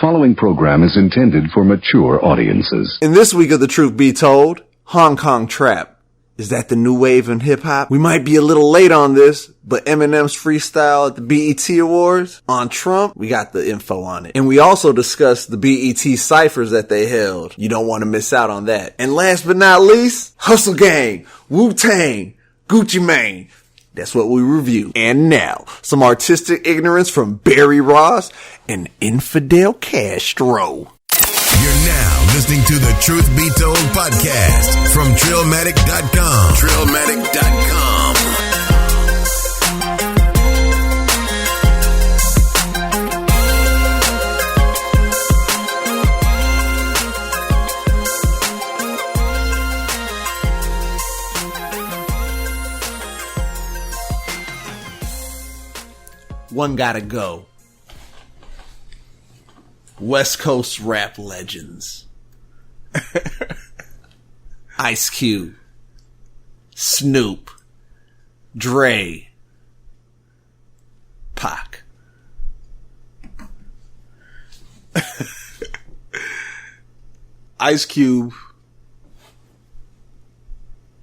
following program is intended for mature audiences. In this week of The Truth Be Told, Hong Kong Trap. Is that the new wave in hip-hop? We might be a little late on this, but Eminem's freestyle at the BET Awards on Trump, we got the info on it. And we also discussed the BET Cyphers that they held. You don't want to miss out on that. And last but not least, Hustle Gang, Wu-Tang, Gucci Mane. That's what we review. And now, some artistic ignorance from Barry Ross and Infidel Castro. You're now listening to the Truth Be Told podcast from Trillmatic.com. Trillmatic.com. One gotta go. West Coast rap legends. Ice Cube, Snoop, Dre, Pac. Ice Cube,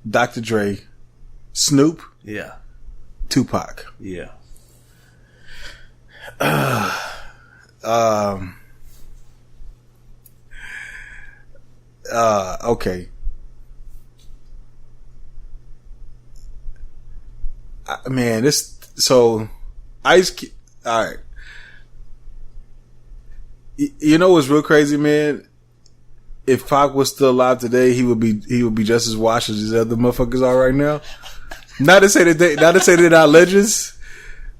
Dr. Dre, Snoop, Yeah. Tupac. Yeah. Okay. Man, Ice Cube, alright. You know what's real crazy, man? If Pac was still alive today, he would be just as washed as these other motherfuckers are right now. Not to say they're not legends,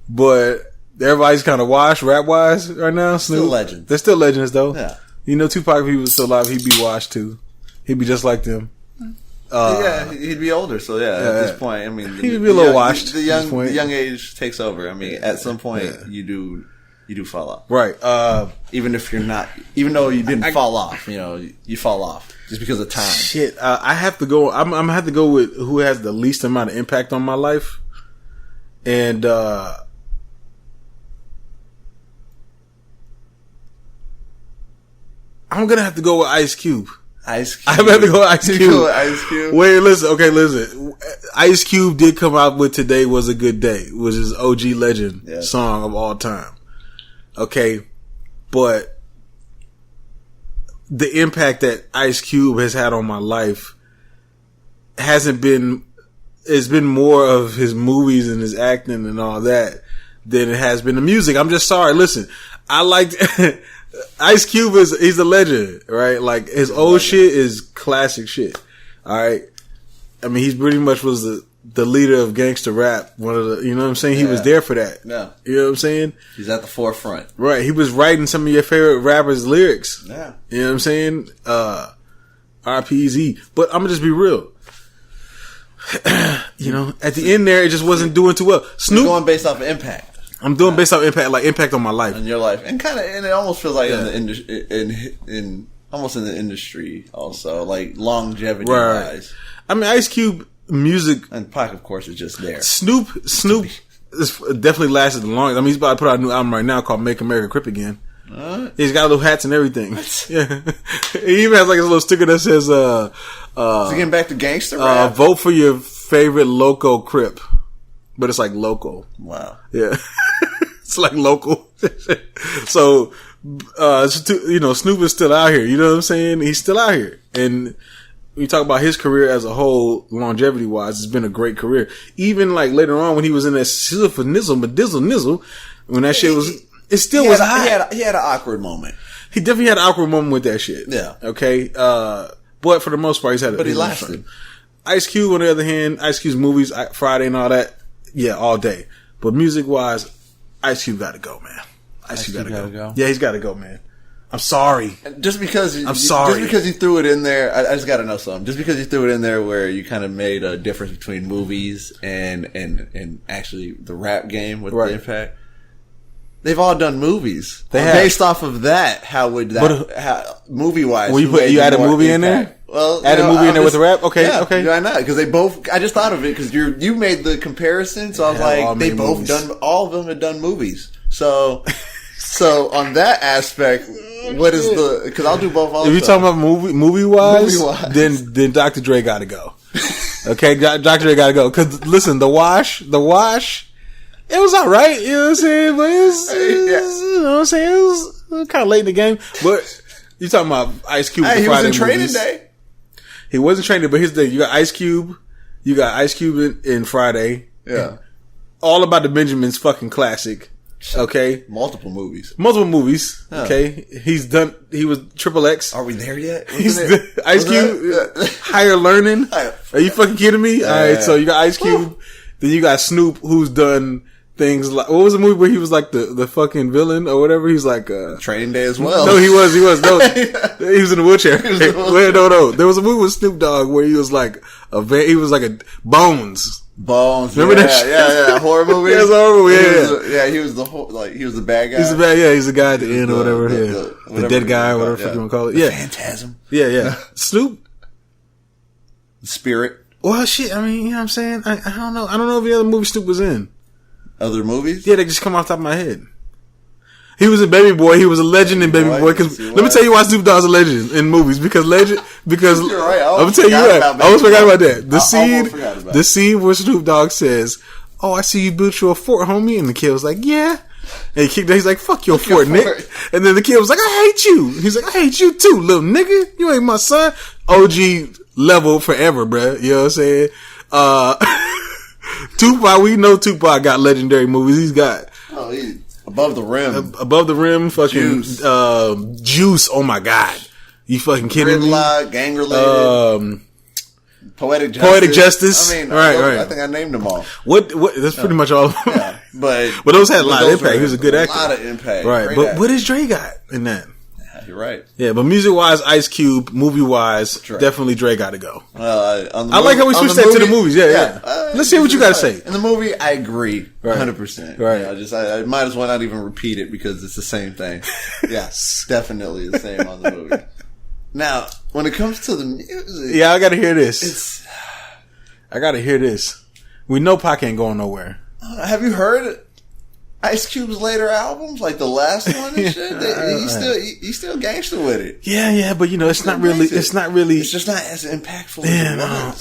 but everybody's kind of washed rap wise right now. Still legends. They're still legends though. Yeah. You know, Tupac, if he was still alive, he'd be washed too. He'd be just like them. Yeah, he'd be older, so yeah, at this point, I mean, he'd be a little washed. The young age takes over. I mean, at some point, you do fall off, right? Even though you didn't fall off, you fall off just because of time. Shit, I have to go. I'm gonna have to go with who has the least amount of impact on my life, and I'm gonna have to go with Ice Cube. Ice Cube. I'm gonna have to go with Ice Cube. Ice Cube. Wait, listen. Ice Cube did come out with "Today Was a Good Day," which is OG legend song of all time. Okay, but the impact that Ice Cube has had on my life it's been more of his movies and his acting and all that than it has been the music. I'm just sorry. Listen, I liked Ice Cube he's a legend, right? Like his old shit is classic shit. All right. I mean, he pretty much was the leader of gangster rap. One of the, you know what I'm saying? He was there for that. Yeah. You know what I'm saying? He's at the forefront. Right. He was writing some of your favorite rappers' lyrics. Yeah. You know what I'm saying? RPZ. But I'm gonna just be real. At the end there, it just wasn't doing too well. Snoop. You're going based off of impact. I'm doing based off impact, like impact on my life. In your life. And it almost feels like in the industry, almost in the industry also, like longevity wise. I mean, Ice Cube music. And Pac, of course, is just there. Snoop is definitely lasted the longest. I mean, he's about to put out a new album right now called Make America Crip Again. He's got little hats and everything. Yeah. He even has like a little sticker that says, is he getting back to gangster rap? Vote for your favorite loco Crip. But it's like local. Wow. Yeah. It's like local. So, Snoop is still out here. You know what I'm saying? He's still out here. And we talk about his career as a whole, longevity wise, it's been a great career. Even like later on when he was in that Sizzle for Nizzle, Madizzle Nizzle, when that shit was, it still was hot. He had an awkward moment. He definitely had an awkward moment with that shit. Yeah. Okay. But for the most part, But he lasted. Ice Cube, on the other hand, Ice Cube's movies, Friday and all that, yeah, all day. But music wise, Ice Cube got to go, man. Ice Cube got to go. Yeah, he's got to go, man. I'm sorry. Just because you threw it in there, I just got to know something. Just because you threw it in there where you kind of made a difference between movies and actually the rap game with the impact. They've all done movies. They have. Based off of that, how would that, movie wise? Well, you add a movie in there? Well, add a movie in there with the rap? Okay, yeah, okay. Why not? Because I just thought of it because you made the comparison, so I was like, all of them have done movies. So So on that aspect, what is the? Because I'll do both. Also. If you're talking about movie wise, then Dr. Dre got to go. Okay, Dr. Dre got to go. Because listen, the wash, it was all right. You know what I'm saying? But it was, you know what I'm saying? It was kind of late in the game. But you talking about Ice Cube? Hey, he was in Training movies. Day. He wasn't training, but here's the thing: you got Ice Cube, in Friday. Yeah, All About the Benjamins, fucking classic. Okay, multiple movies. Huh. Okay, he was Triple X. Are we there yet? Ice Cube, Higher Learning. Are you fucking kidding me? All right, so you got Ice Cube, then you got Snoop, who's done things like, what was the movie where he was like the fucking villain or whatever? He's like Training Day as well. No, he was no, he was in the wheelchair. Wait, no, there was a movie with Snoop Dogg where he was like he was like a Bones. Remember that shit? Yeah, horror movie. Yeah, it was a horror movie. Yeah, he was the whole, he was the bad guy. He's the guy at the end or whatever. The dead guy, whatever you want to call it. Yeah, Phantasm. Yeah. Snoop, the Spirit. Well, shit. I mean, you know what I'm saying? I don't know. I don't know if the other movie Snoop was in. Other movies? Yeah, they just come off the top of my head. He was in Baby Boy. He was a legend in Baby Boy. Cause let me tell you why Snoop Dogg's a legend in movies. Because You're right. I'm gonna tell you what. I almost forgot about that. The scene where Snoop Dogg says, "Oh, I see you built you a fort, homie," and the kid was like, "Yeah." And he kicked down. He's like, "Fuck your fort, Nick." And then the kid was like, "I hate you." He's like, "I hate you too, little nigga. You ain't my son." OG level forever, bruh. You know what I'm saying? Tupac, we know Tupac got legendary movies. He's got Above the Rim. Above the Rim, fucking Juice. Oh my God. You fucking kidding me? Gridlock, Gang Related. Poetic Justice. I mean, right. I think I named them all. What that's pretty much all of them. Yeah, but those had a lot of impact. He was a good actor. A lot of impact. Right. Great but actor. what does Dre got in that? You're right. Yeah, but music wise, Ice Cube, movie wise, definitely Dre got to go. I like how we switched that to the movies. Yeah. Let's hear what you got to say. In the movie, I agree 100%. Right. I might as well not even repeat it because it's the same thing. Yes, definitely the same on the movie. Now, when it comes to the music, I got to hear this. I got to hear this. We know Pac ain't going nowhere. Have you heard Ice Cube's later albums, like the last one and shit? He's still gangster with it. Yeah, but it's not really. It's just not as impactful.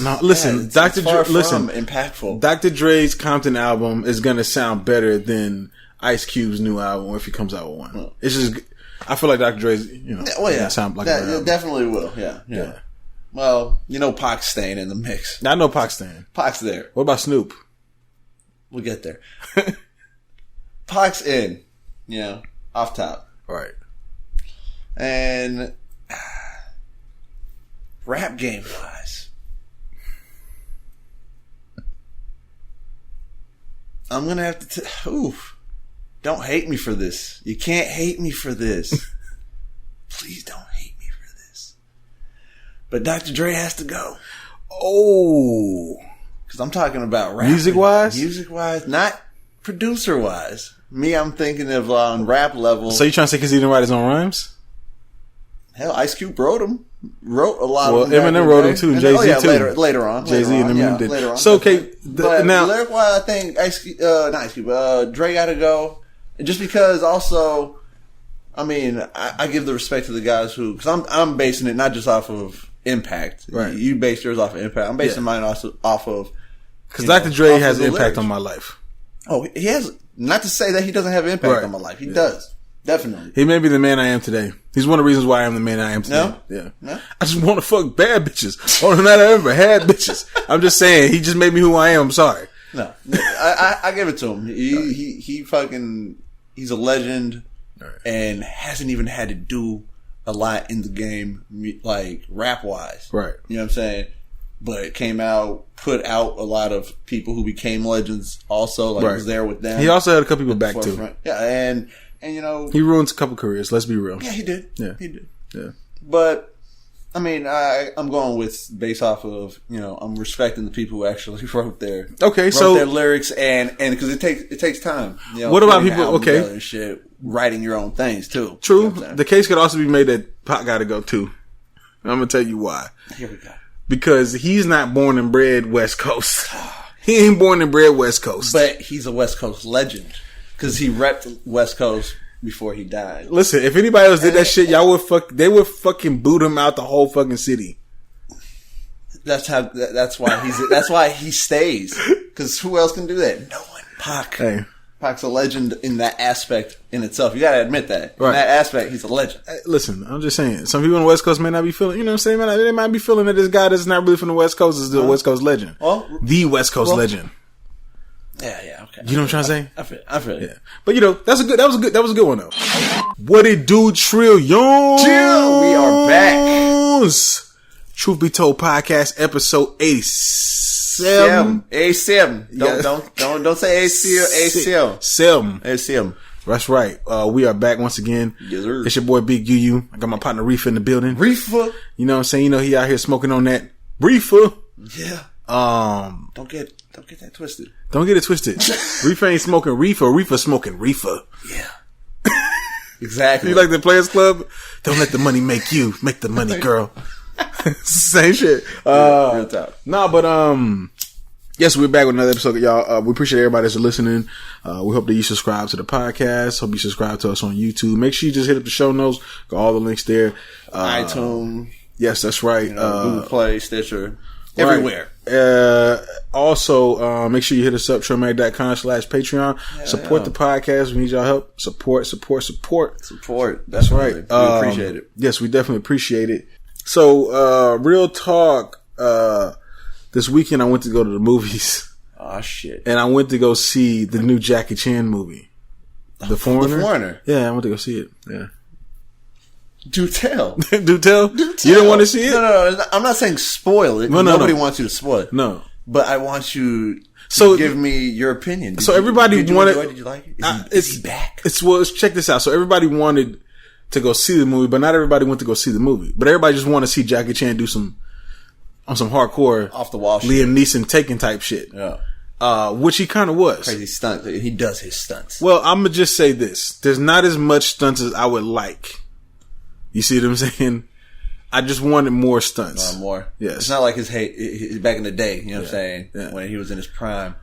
No. Listen, Dr. Dre. Listen, impactful. Dr. Dre's Compton album is gonna sound better than Ice Cube's new album if he comes out with one. It's just, I feel like Dr. Dre's, sound like it definitely will. Yeah. Well, Pac's staying in the mix. I know Pac's staying. Pac's there. What about Snoop? We'll get there. Pac's in, off top. Right. And rap game wise, I'm going to have to don't hate me for this. You can't hate me for this. Please don't hate me for this. But Dr. Dre has to go. Oh. Because I'm talking about rap. Music-wise? Music-wise, not producer-wise. Me, I'm thinking of on rap level. So you trying to say because he didn't write his own rhymes? Hell, Ice Cube wrote a lot of them. Well, Eminem wrote them too, and Jay-Z too. Later on. Jay-Z and Eminem did. Later on. So, okay. Now, lyric-wise, I think Dre gotta go. Just because also, I mean, I give the respect to the guys who, because I'm basing it not just off of impact. Right. You base yours off of impact. I'm basing mine also off of, because Dr. Dre has an impact on my life. Oh, he has. Not to say that he doesn't have impact on my life. He does. Definitely. He may be the man I am today. He's one of the reasons why I am the man I am today. No? I just want to fuck bad bitches. Only that I ever had bitches. I'm just saying, he just made me who I am. I'm sorry. No. I give it to him. He fucking, he's a legend and hasn't even had to do a lot in the game, like rap wise. Right. You know what I'm saying? But it came out, put out a lot of people who became legends also, like was there with them. He also had a couple people back too. Yeah, and he ruined a couple careers, let's be real. Yeah, he did. Yeah. He did. Yeah. But I'm going with based off of, I'm respecting the people who actually wrote their lyrics and because it takes time. What about people and shit, writing your own things too. True. The case could also be made that Pac gotta go too. I'm gonna tell you why. Here we go. Because he's not born and bred West Coast. He ain't born and bred West Coast. But he's a West Coast legend. Because he repped West Coast before he died. Listen, if anybody else did that shit, they would fucking boot him out the whole fucking city. That's why he stays. Because who else can do that? No one. Pac. Hey. Pac's a legend in that aspect in itself. You gotta admit that. Right. In that aspect, he's a legend. Hey, listen, I'm just saying. Some people on the West Coast may not be feeling, you know what I'm saying? They might be feeling that this guy that's not really from the West Coast is the West Coast legend. The West Coast legend. Yeah, okay. You know what I'm trying to say? I feel it. Yeah. But that was a good one though. What it do, Trillion? We are back. Truth Be Told podcast episode 87. 87. Don't say ACL. 7. That's right. We are back once again. Yes, sir. It's your boy Big UU. I got my partner Riffa in the building. Riffa. You know what I'm saying? You know he out here smoking on that Riffa. Yeah. Don't get that twisted. Don't get it twisted. Riffa ain't smoking Riffa. Riffa smoking Riffa. Yeah. Exactly. You like the Players Club? Don't let the money make you. Make the money, girl. Same shit. Real talk. Nah, but yes, we're back with another episode, y'all. We appreciate everybody that's listening. We hope that you subscribe to the podcast. Hope you subscribe to us on YouTube. Make sure you just hit up the show notes. Got all the links there. iTunes. Yes, that's right. Google Play, Stitcher, everywhere. Right. Also, make sure you hit us up, trailmatic.com/Patreon. Support the podcast. We need y'all help. Support. That's right. We appreciate it. Yes, we definitely appreciate it. So, real talk, this weekend I went to go to the movies. Oh, shit. And I went to go see the new Jackie Chan movie. The Foreigner? The Foreigner. Yeah, I went to go see it. Yeah. Do tell. Do tell? You didn't want to see it? No. I'm not saying spoil it. Nobody wants you to spoil it. No. But I want you to give me your opinion. Did you wanted. Did you like it? Is he back? Check this out. So everybody wanted to go see the movie, but not everybody went to go see the movie. But everybody just want to see Jackie Chan do some hardcore off the wall shit. Liam Neeson Taken type shit. Yeah. Which he kind of was. Crazy stunt. He does his stunts. Well, I'm going to just say this. There's not as much stunts as I would like. You see what I'm saying? I just wanted more stunts. More? Yes. It's not like his back in the day, you know what I'm saying? Yeah. When he was in his prime.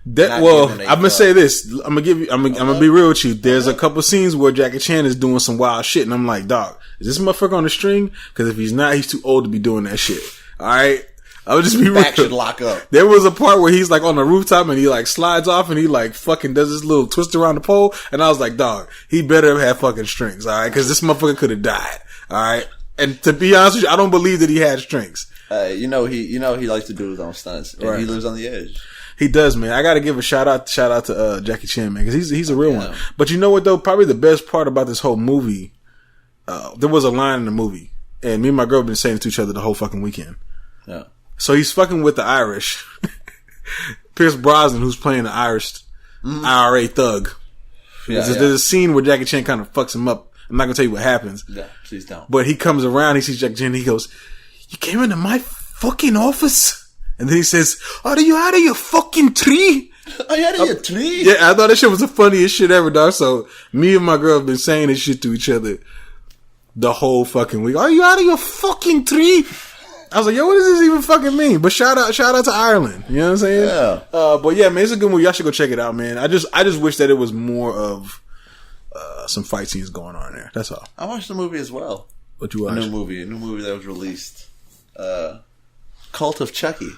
I'm gonna say this. I'm gonna be real with you. There's a couple scenes where Jackie Chan is doing some wild shit, and I'm like, dog, is this motherfucker on the string? Because if he's not, he's too old to be doing that shit. All right, I would just be real. Back should lock up. There was a part where he's like on the rooftop and he like slides off and he like fucking does this little twist around the pole, and I was like, dog, he better have fucking strings, all right? Because this motherfucker could have died, all right? And to be honest with you, I don't believe that he had strings. He likes to do his own stunts, and right. He lives on the edge. He does, man. I got to give a shout out to Jackie Chan, man, because he's a real one. But you know what though? Probably the best part about this whole movie, there was a line in the movie, and me and my girl have been saying it to each other the whole fucking weekend. Yeah. So he's fucking with the Irish, Pierce Brosnan, who's playing the Irish IRA thug. There's a scene where Jackie Chan kind of fucks him up. I'm not gonna tell you what happens. Yeah, please don't. But he comes around, he sees Jackie Chan, and he goes, "You came into my fucking office?" And then he says, "Are you out of your fucking tree?" Are you out of your tree? Yeah, I thought that shit was the funniest shit ever, dog. So me and my girl have been saying this shit to each other the whole fucking week. Are you out of your fucking tree? I was like, yo, what does this even fucking mean? But shout out to Ireland. You know what I'm saying? Yeah. But yeah, man, it's a good movie. Y'all should go check it out, man. I just wish that it was more of some fight scenes going on there. That's all. I watched the movie as well. What you watched? A new movie that was released. Cult of Chucky.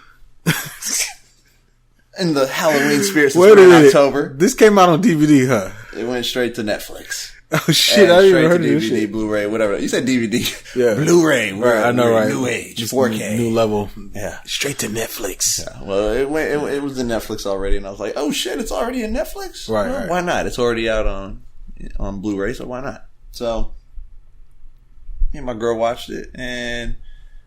In the Halloween spirit since we're in October. This came out on DVD, huh? It went straight to Netflix. Oh shit! I didn't even heard of this DVD, shit. Blu-ray, whatever. You said DVD. Yeah. Blu-ray. Right, I know, right? New age. 4K. New level. Yeah. Straight to Netflix. Yeah. Well, it was in Netflix already, and I was like, oh shit, it's already in Netflix? Right, well, right. Why not? It's already out on Blu-ray, so why not? So, me and my girl watched it, and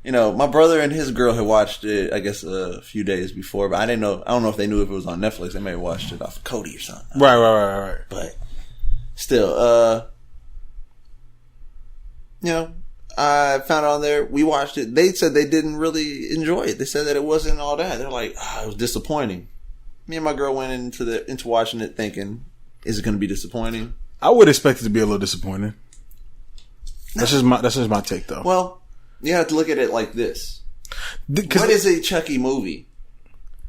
you know, my brother and his girl had watched it, I guess, a few days before, but I don't know if they knew if it was on Netflix. They may have watched it off of Cody or something. Right. But still, you know, I found it on there. We watched it. They said they didn't really enjoy it. They said that it wasn't all that. They're like, it was disappointing. Me and my girl went into watching it thinking, is it going to be disappointing? I would expect it to be a little disappointing. That's just my take, though. Well, you have to look at it like this. What is a Chucky movie?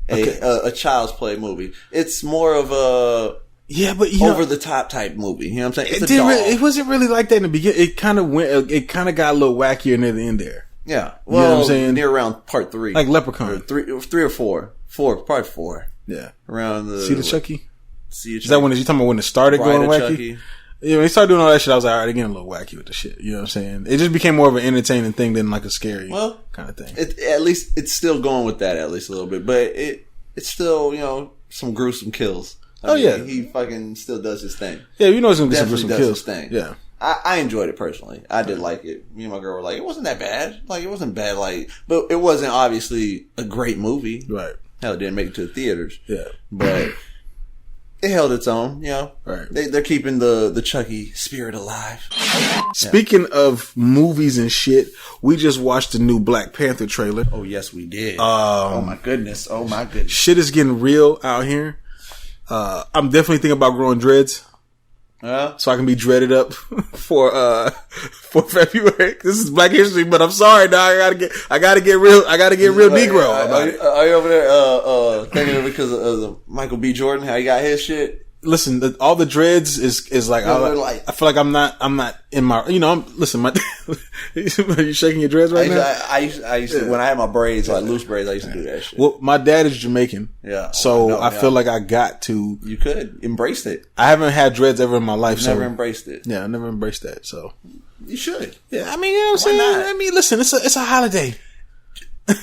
A child's play movie. It's more of a Yeah, but over the top type movie. You know what I'm saying? It's it wasn't really like that in the beginning. It kind of got a little wackier near the end there. Yeah. you Well, know what I'm saying? Near around part 3. Like Leprechaun. Or three or four. Part 4. Yeah. Around the... See the Chucky? See Is that when you talking about when it started going wacky? Chucky. Yeah, when he started doing all that shit, I was like, all right, they're getting a little wacky with the shit. You know what I'm saying? It just became more of an entertaining thing than like a scary kind of thing. At least it's still going with that at least a little bit, but it's still, you know, some gruesome kills. I mean, yeah, he fucking still does his thing. Yeah, you know it's gonna be Definitely some does gruesome kills. His thing. Yeah, I enjoyed it personally. I did like it. Me and my girl were like, it wasn't that bad. Like, it wasn't bad. Like, but it wasn't obviously a great movie. Right. Hell, it didn't make it to the theaters. Yeah, but it held its own. You know, right? They're keeping the Chucky spirit alive. Speaking of movies and shit, we just watched the new Black Panther trailer. Oh yes, we did. Oh my goodness. Shit is getting real out here. I'm definitely thinking about growing dreads. So I can be dreaded up for February. This is Black History, but I'm sorry, dog. I gotta get real Negro about it. Are you over there thinking of it because of Michael B. Jordan? How he got his shit? Listen, all the dreads is like, I feel like I'm not in my, you know, are you shaking your dreads right now? I used to, when I had my braids, like loose braids, I used to do that shit. Well, my dad is Jamaican. Yeah. So I feel like I got to. You could embrace it. I haven't had dreads ever in my life. Never embraced it. Yeah, I never embraced that. So. You should. Yeah, I mean, you know what I'm saying? Not? I mean, listen, it's a holiday.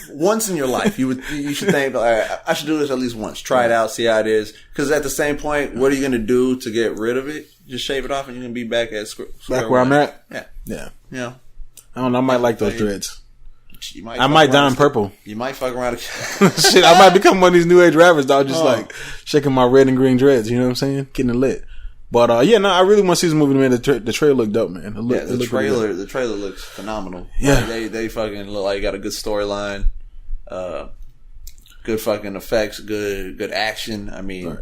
Once in your life, you should think, all right, I should do this at least once. Try it out, see how it is. Because at the same point, what are you going to do to get rid of it? Just shave it off and you're going to be back at square back where I'm at? Yeah. Yeah. I don't know. I might like those dreads. I might dye them purple. You might fuck around. Shit, I might become one of these new age rappers, dog. Just like shaking my red and green dreads. You know what I'm saying? Getting it lit. But yeah, no, I really want to see this movie, man. The trailer looked dope, man. The trailer looks phenomenal. Yeah, like, they fucking look like got a good storyline, good fucking effects, good action. I mean,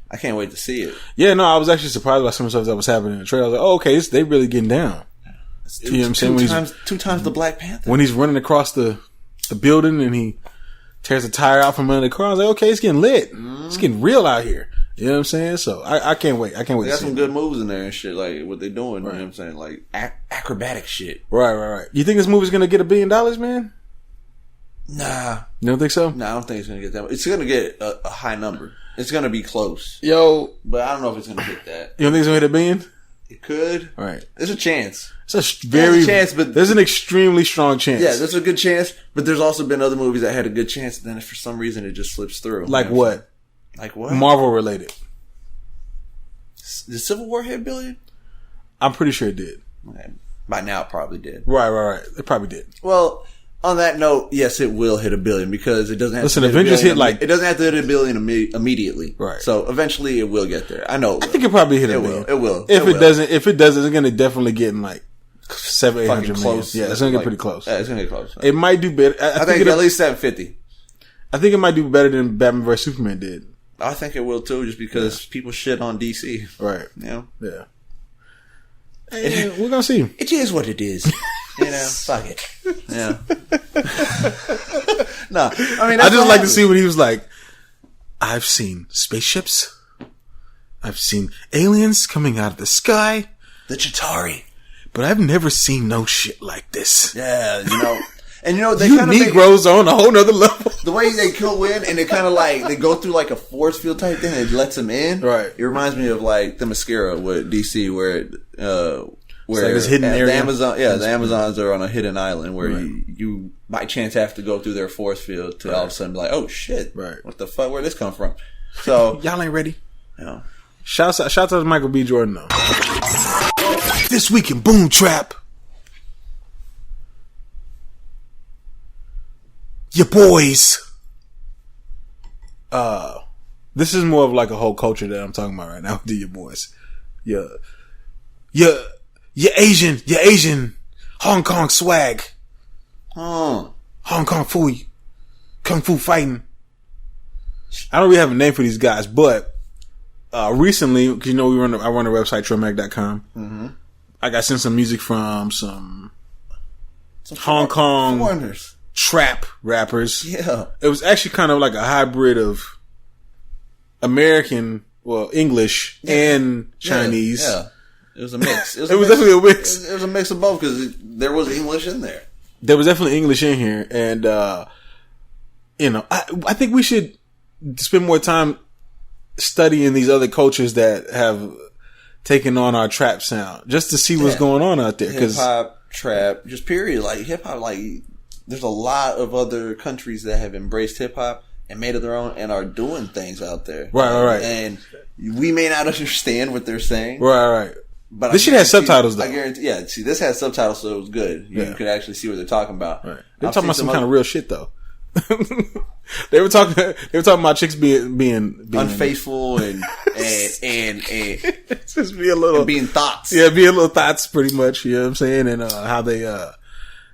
I can't wait to see it. Yeah, no, I was actually surprised by some of the stuff that was happening in the trailer. I was like, oh, okay, they really getting down. You know what I'm saying? Two times the Black Panther. When he's running across the building and he tears a tire out from under the car, I was like, okay, it's getting lit. It's getting real out here. You know what I'm saying? So I can't wait. I can't wait. They to got see some good moves in there and shit, like what they're doing. Right. You know what I'm saying? Like acrobatic shit. Right. You think this movie's gonna get $1 billion, man? Nah. You don't think so? Nah, I don't think it's gonna get that much. It's gonna get a high number. It's gonna be close. Yo. But I don't know if it's gonna hit that. You don't think it's gonna hit $1 billion? It could. All right. There's a chance. There's a chance, but there's an extremely strong chance. Yeah, there's a good chance, but there's also been other movies that had a good chance, and then if for some reason it just slips through. Like what? Like what? Marvel related. Did Civil War hit $1 billion? I'm pretty sure it did. Okay. By now it probably did. Right. It probably did. Well, on that note, yes, it will hit $1 billion because it doesn't have Listen, to hit Avengers $1 billion. hit like... It doesn't have to hit $1 billion immediately. Right. So eventually it will get there. I know it will. I think it probably hit $1 billion. It will. If it doesn't, it's going to definitely get in like 700-800 close. million. Yeah, it's going to get pretty close. Yeah, it's going to get close. It might do better. I think at least 750. I think it might do better than Batman vs Superman did. I think it will too, just because people shit on DC. Right. You know? Yeah. Hey, we're gonna see. It is what it is. You know, fuck it. Yeah. No, I mean, I just like to see when he was like, "I've seen spaceships, I've seen aliens coming out of the sky, the Chitauri, but I've never seen no shit like this." Yeah, you know. And you know, they kind of Negroes on a whole nother level. The way they go in and they kind of like, they go through like a force field type thing and it lets them in. Right. It reminds me of like the Mascara with DC where like this hidden area. The Amazons are on a hidden island where you by chance have to go through their force field to all of a sudden be like, oh shit. Right. What the fuck? Where'd this come from? So. Y'all ain't ready. Yeah. Shout out to Michael B. Jordan though. This week in Boom Trap. Your boys. This is more of like a whole culture that I'm talking about right now. Do your boys. Your Asian Hong Kong swag. Hong Kong fooey. Kung Fu fighting. I don't really have a name for these guys, but recently, because you know I run a website, trillmatic.com. Mm-hmm. I got sent some music from some Hong Kong foreigners. Trap rappers. Yeah. It was actually kind of like a hybrid of American well, English and Chinese. Yeah. It was a mix. It was definitely a mix. It was a mix of both because there was English in there. There was definitely English in here, and I think we should spend more time studying these other cultures that have taken on our trap sound, just to see what's going on out there. Hip hop, trap, just period. Like hip hop, like there's a lot of other countries that have embraced hip hop and made it their own and are doing things out there. Right. And we may not understand what they're saying. Right. But this shit has subtitles, though. I guarantee. Yeah, see, this has subtitles, so it was good. You could actually see what they're talking about. Right. They're talking about some kind of real shit, though. They were talking about chicks being unfaithful and just be a little being thoughts. Yeah, be a little thoughts, pretty much. You know what I'm saying? And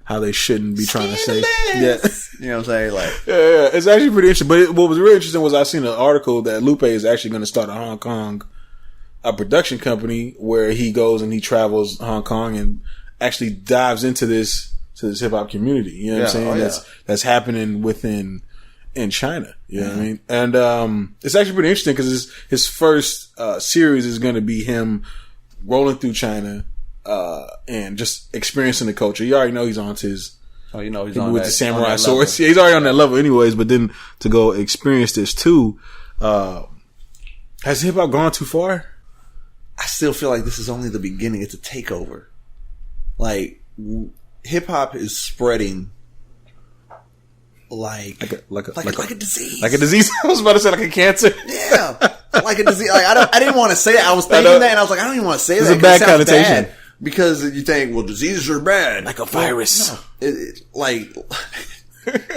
how they shouldn't be trying to say. Yeah, you know what I'm saying? Like, yeah. It's actually pretty interesting. But what was really interesting was I seen an article that Lupe is actually going to start a Hong Kong production company where he goes and he travels Hong Kong and actually dives into this hip hop community. You know what I'm saying? That's happening in China. You know what I mean? And it's actually pretty interesting because his first series is going to be him rolling through China and just experiencing the culture. You already know he's on to his. Oh, you know he's on with that, the samurai swords. Yeah, he's already on that level, anyways. But then to go experience this too, has hip hop gone too far? I still feel like this is only the beginning. It's a takeover. Like hip hop is spreading like a disease. Like a disease. I was about to say like a cancer. Yeah, like a disease. Like I didn't want to say it. I was thinking that, and I was like, I don't even want to say that. It's a bad connotation. Bad because you think, well, diseases are bad, like a virus. No,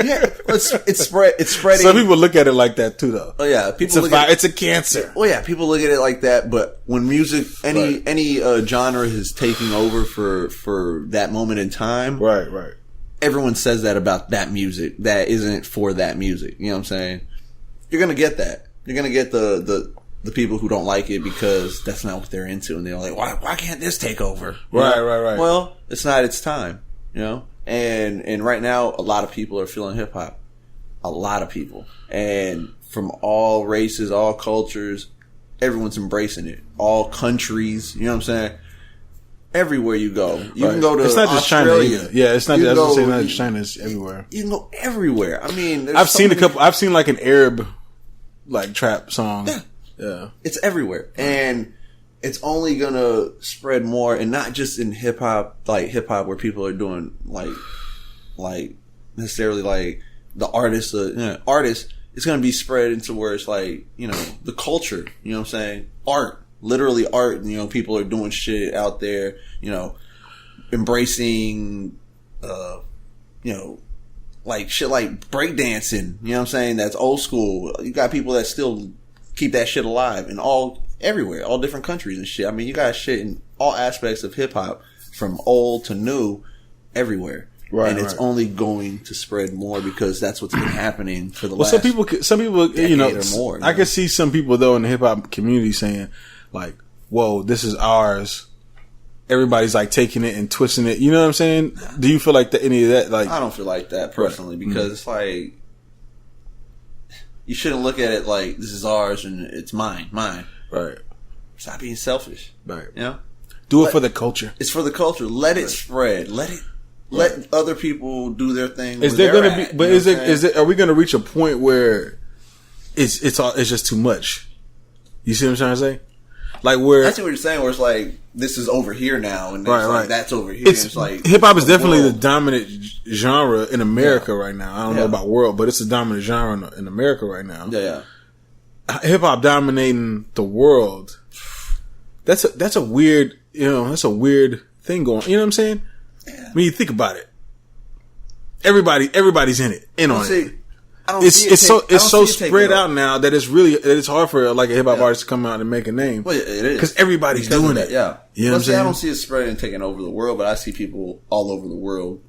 yeah, it's spreading. Some people look at it like that too, though. Oh yeah, it's a cancer. Oh yeah, people look at it like that. But when music, any genre is taking over for that moment in time, right. Everyone says that about that music that isn't for that music. You know what I'm saying? You're gonna get that. You're gonna get the people who don't like it because that's not what they're into, and they're like, why can't this take over? Right. Well, it's not its time, you know. And right now, a lot of people are feeling hip hop. A lot of people, and from all races, all cultures, everyone's embracing it. All countries, you know what I'm saying? Everywhere you go, you can go to. It's not just Australia. China either. Yeah, it's not. I was gonna say not just China. It's everywhere. You can go everywhere. I mean, I've seen a couple. I've seen like an Arab, like trap song. Yeah. It's everywhere, and it's only gonna spread more, and not just in hip hop, where people are doing like necessarily like the artists. Artists. It's gonna be spread into where it's like, you know, the culture. You know what I'm saying? Art. Literally art, you know, people are doing shit out there, you know, embracing, you know, like shit like breakdancing, you know what I'm saying? That's old school. You got people that still keep that shit alive in everywhere, all different countries and shit. I mean, you got shit in all aspects of hip hop, from old to new, everywhere. Right, and it's only going to spread more because that's what's been happening for the last. Some people, you know, or more, I can see some people though in the hip hop community saying, like, whoa, this is ours. Everybody's like taking it and twisting it. You know what I'm saying? Do you feel like any of that? Like, I don't feel like that personally, because it's like, you shouldn't look at it like this is ours and it's mine. Right. Stop being selfish. Right. You know? Do it for the culture. It's for the culture. Let it spread. Let other people do their thing. Is there going to be? But is it? Are we going to reach a point where it's just too much? You see what I'm trying to say? Like where I see what you're saying. Where it's like this is over here now, and like that's over here. It's like hip hop is definitely the dominant genre in America right now. I don't know about world, but it's a dominant genre in America right now. Yeah. Hip hop dominating the world. That's a weird, you know, that's a weird thing going. You know what I'm saying? Yeah. When you think about it, everybody's in it, on it. It's so spread out now that it's hard for like a hip hop artist to come out and make a name. Well, it is because everybody's doing it. Yeah, you know what I'm saying? I don't see it spreading and taking over the world, but I see people all over the world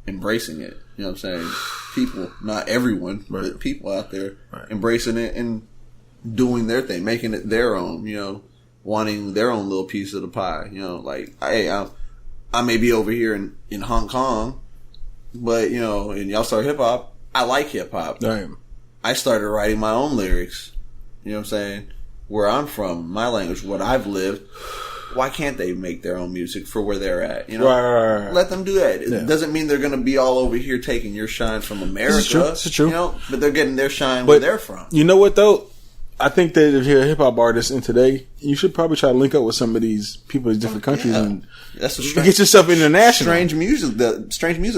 embracing it. You know what I'm saying? People, not everyone, but people out there embracing it and doing their thing, making it their own. You know, wanting their own little piece of the pie. You know, like, hey, I may be over here in Hong Kong, but you know, and y'all start hip hop. I like hip hop. Right. I started writing my own lyrics. You know what I'm saying? where I'm from, my language, what I've lived, why can't they make their own music for where they're at? You know, Right. Let them do that. It doesn't mean they're going to be all over here taking your shine from America. This is true. You know, but they're getting their shine where they're from. You know what though? I think that if you're a hip hop artist in today, you should probably try to link up with some of these people in different countries and that's get yourself international. Strange music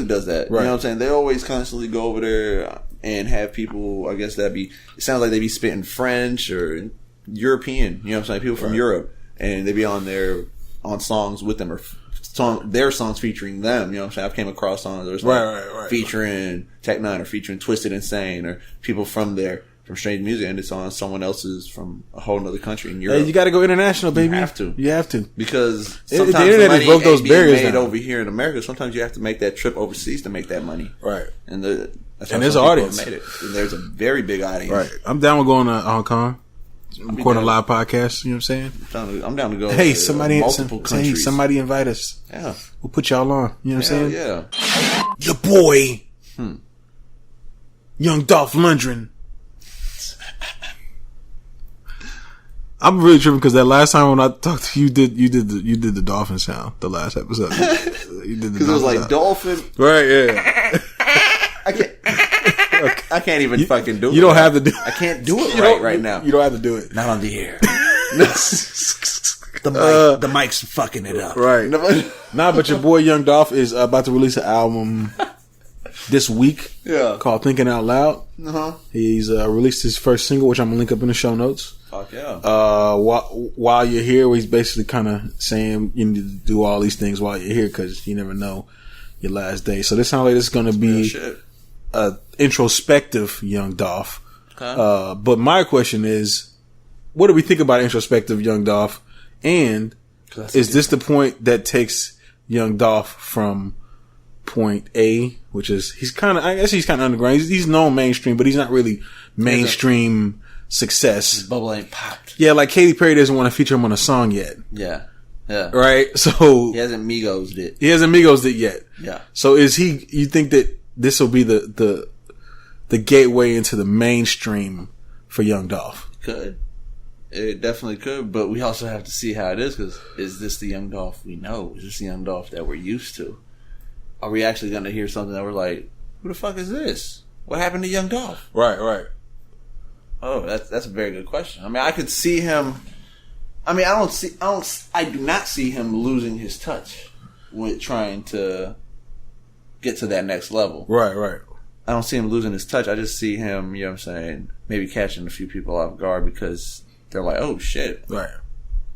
does that. Right. You know what I'm saying? They always constantly go over there and have people. I guess it sounds like they be spitting French or European. You know what I'm saying? People from Europe, and they be on there on songs with them or their songs featuring them. You know what I'm saying? I've came across songs that was like featuring Tech Nine or featuring Twisted Insane or people from there. From Strange Music, and it's on someone else's from a whole other country in Europe. Hey, you got to go international, baby. You have to because sometimes the internet has broke those barriers made down. over here in America. Sometimes you have to make that trip overseas to make that money, right? And there's an audience. Made it. And there's a very big audience, right? I'm down with going to Hong Kong. I'm recording a live podcast. You know what I'm saying? I'm down to go. Hey, somebody invite us. Yeah, we'll put y'all on. You know what I'm saying? Yeah, your boy, Young Dolph Lundgren. I'm really tripping because that last time when I talked to you, you did the dolphin sound. The last episode, you did the because it was like dolphin, right? Yeah, I can't even fucking do it. You don't have to do. I can't do it right now. You don't have to do it. Not on the air. The mic's fucking it up. Right. Nah, but your boy Young Dolph is about to release an album this week. Yeah. Called Thinking Out Loud. Uh-huh. He's released his first single, which I'm gonna link up in the show notes. Fuck yeah. While you're here, he's basically kind of saying you need to do all these things while you're here because you never know your last day. So this sounds like it's gonna be a introspective Young Dolph. Okay. But my question is, what do we think about introspective Young Dolph? And is this the point that takes Young Dolph from point A, which is I guess he's kind of underground. He's known mainstream, but he's not really mainstream success. His bubble ain't popped. Yeah, like Katy Perry doesn't want to feature him on a song yet. Yeah. Right? So he hasn't Migos'd it. He hasn't Migos'd it yet. Yeah. So you think that this will be the gateway into the mainstream for Young Dolph? It definitely could, but we also have to see how it is, because is this the Young Dolph we know? Is this the Young Dolph that we're used to? Are we actually going to hear something that we're like, who the fuck is this? What happened to Young Dolph? Right. Oh, that's a very good question. I mean, I could see him. I mean, I do not see him losing his touch with trying to get to that next level. Right. I don't see him losing his touch. I just see him, you know what I'm saying, maybe catching a few people off guard because they're like, oh shit. Right.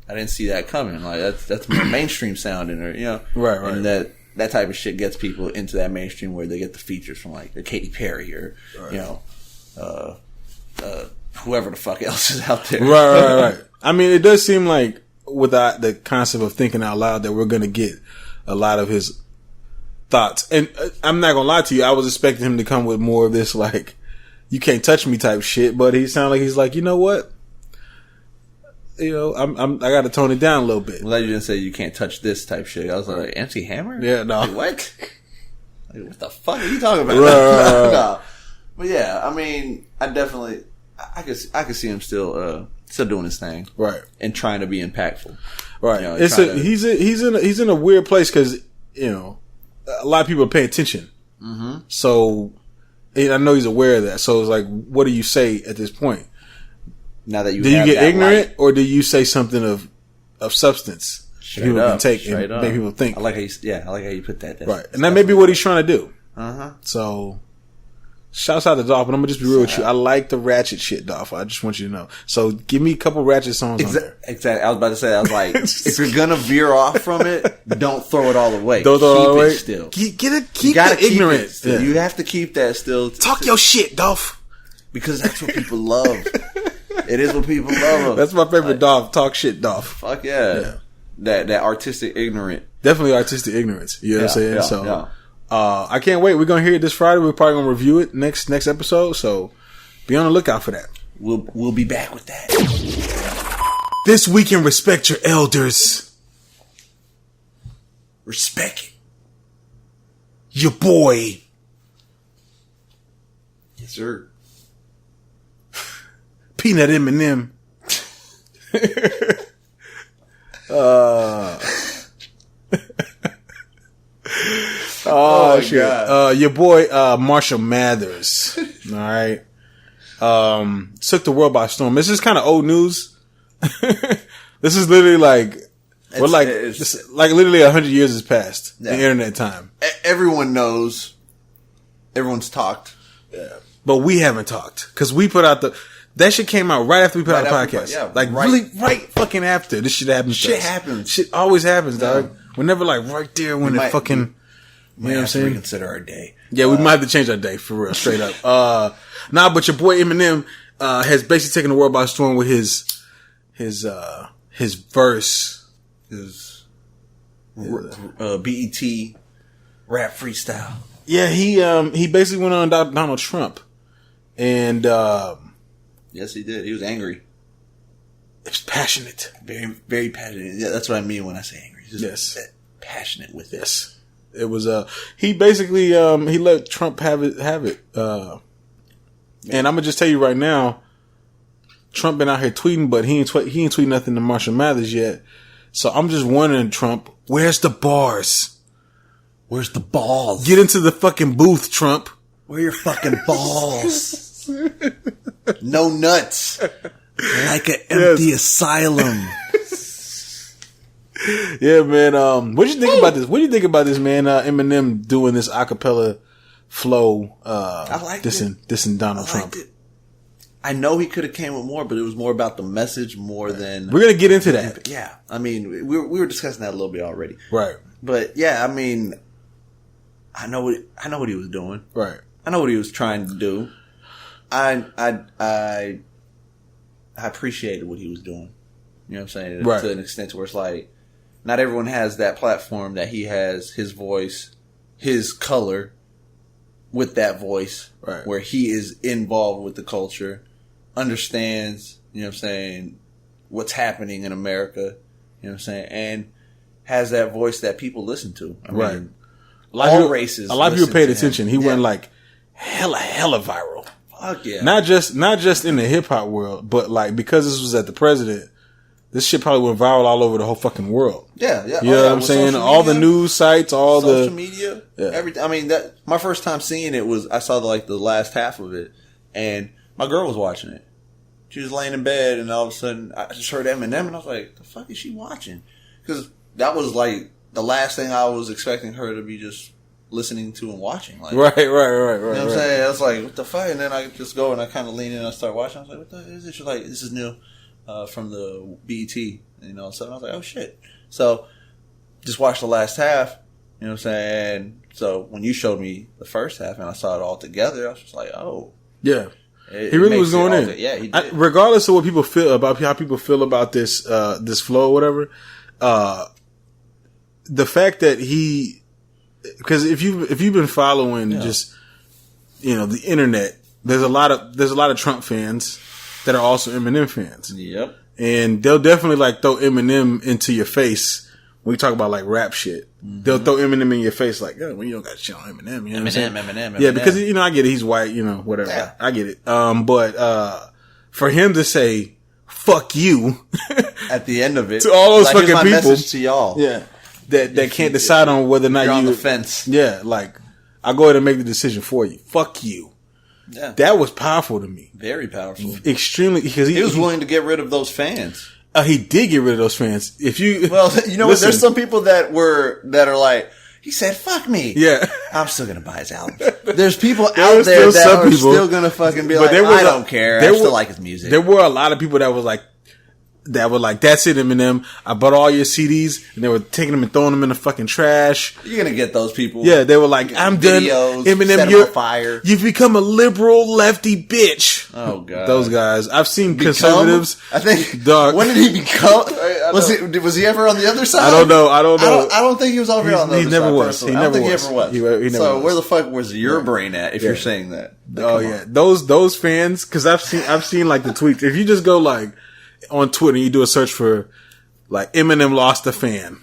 I didn't see that coming. Like that's more mainstream sounding, or you know. Right. And that type of shit gets people into that mainstream where they get the features from like the Katy Perry or you know, whoever the fuck else is out there. Right. I mean, it does seem like with the concept of thinking out loud that we're gonna get a lot of his thoughts. And I'm not gonna lie to you, I was expecting him to come with more of this like you can't touch me type shit, but he sounded like he's like, you know what? You know, I got to tone it down a little bit. I'm glad you didn't say you can't touch this type shit. I was like, MC Hammer? Yeah, no. Like, what? Like, what the fuck are you talking about? Right. No. But yeah, I mean, I could see him still doing his thing, right, and trying to be impactful. Right. You know, he's in a weird place because you know a lot of people are paying attention. Mm-hmm. So, and I know he's aware of that. So it's like, what do you say at this point? Now that you do you get ignorant, light, or do you say something of substance people can take and make people think? I like how you put that. Right, and that may be what he's trying to do. Uh-huh. So, shouts out to Dolph, and I'm gonna just be real with you. I like the ratchet shit, Dolph. I just want you to know. So, give me a couple ratchet songs on there. Exactly. I was about to say. I was like, if you're gonna veer off from it, don't throw it all away. Don't throw it all away. Still, keep the ignorance. Yeah. You have to keep that still. Talk your shit, Dolph, because that's what people love. It is what people love. That's my favorite Dolph. Talk shit, Dolph. Fuck yeah. That artistic ignorant. Definitely artistic ignorance. You know what I'm saying? Yeah, so, yeah. I can't wait. We're gonna hear it this Friday. We're probably gonna review it next episode. So, be on the lookout for that. We'll be back with that. This week in Respect Your Elders. Respect it. Your boy. Yes, sir. Peanut Eminem. Oh shit! God. Your boy Marshall Mathers, all right, took the world by storm. This is kind of old news. This is literally like literally 100 years has passed in internet time. Everyone knows. Everyone's talked. Yeah, but we haven't talked because we put out that shit came out right after we put out the podcast. Really right fucking after this shit happens. Shit happens. Shit always happens, dog. We're never like right there when it fucking. You know what I'm saying? Reconsider our day. Yeah, we might have to change our day for real, straight up. But your boy Eminem has basically taken the world by storm with his verse, his BET rap freestyle. Yeah, he basically went on Donald Trump, and yes, he did. He was angry. It was passionate, very, very passionate. Yeah, that's what I mean when I say angry. Yes, passionate with this. It was he basically he let Trump have it. And I'm gonna just tell you right now, Trump been out here tweeting, but he ain't tweeting nothing to Marshall Mathers yet. So I'm just wondering, Trump, where's the bars? Where's the balls? Get into the fucking booth, Trump. Where are your fucking balls? No nuts. Like an empty asylum. Yeah, man. What do you think about this? What do you think about this, man? Eminem doing this acapella flow. I like dissing Donald Trump. I know he could have came with more, but it was more about the message more than. We're gonna get into that. Yeah, I mean, we were discussing that a little bit already, right? But yeah, I mean, I know what he was doing, right? I know what he was trying to do. I appreciated what he was doing. You know what I'm saying? Right. To an extent where it's like, not everyone has that platform that he has, his voice, his color with that voice, right, where he is involved with the culture, understands, you know what I'm saying, what's happening in America, you know what I'm saying, and has that voice that people listen to. I mean, all races. A lot of people paid attention. He went like hella viral. Fuck yeah. Not just in the hip hop world, but like because this was at the president, this shit probably went viral all over the whole fucking world. Yeah. You know what I'm saying? All the news sites, all social media, everything. I mean, my first time seeing it was, I saw the last half of it, and my girl was watching it. She was laying in bed, and all of a sudden, I just heard Eminem, and I was like, the fuck is she watching? Because that was like the last thing I was expecting her to be just listening to and watching. Like, right. You know what I'm saying? I was like, what the fuck? And then I just go and I kind of lean in and I start watching. I was like, what the is this? She's like, this is new. From the BET, you know, so I was like, oh shit. So, just watched the last half, you know what I'm saying? So, when you showed me the first half and I saw it all together, I was just like, oh. Yeah. He really was going in. Yeah, he did. Regardless of what people feel about, how people feel about this, this flow or whatever, the fact that because if you've been following just, you know, the internet, there's a lot of Trump fans that are also Eminem fans. Yep. And they'll definitely like throw Eminem into your face when we talk about like rap shit. Mm-hmm. They'll throw Eminem in your face like, oh, well, you don't got shit on Eminem. You know Eminem. Yeah, because, you know, I get it. He's white, you know, whatever. Yeah. I get it. But for him to say, fuck you. At the end of it. To all those fucking people. Message to y'all. Yeah. That can't decide on whether or not you're on the fence. Yeah. Like, I'll go ahead and make the decision for you. Fuck you. Yeah. That was powerful to me. Very powerful. Extremely, because he was willing to get rid of those fans. He did get rid of those fans. If you, well, you know what? There's some people that are like, he said, fuck me. Yeah. I'm still going to buy his album. There's people out there that are still going to fucking be like, I don't care. I still like his music. There were a lot of people that were like, that's it, Eminem. I bought all your CDs, and they were taking them and throwing them in the fucking trash. You're gonna get those people. Yeah, they were like, I'm done. Eminem, you're fire. You've become a liberal lefty bitch. Oh god, those guys. I've seen conservatives. I think. Dog. When did he become? Was he ever on the other side? I don't know. I don't think he was over here on the other side. He never was. I don't think he ever was. He never was. Where the fuck was your brain at? If you're saying that. Oh yeah, those fans. Because I've seen like the tweets. If you just go like on Twitter, you do a search for like Eminem lost a fan,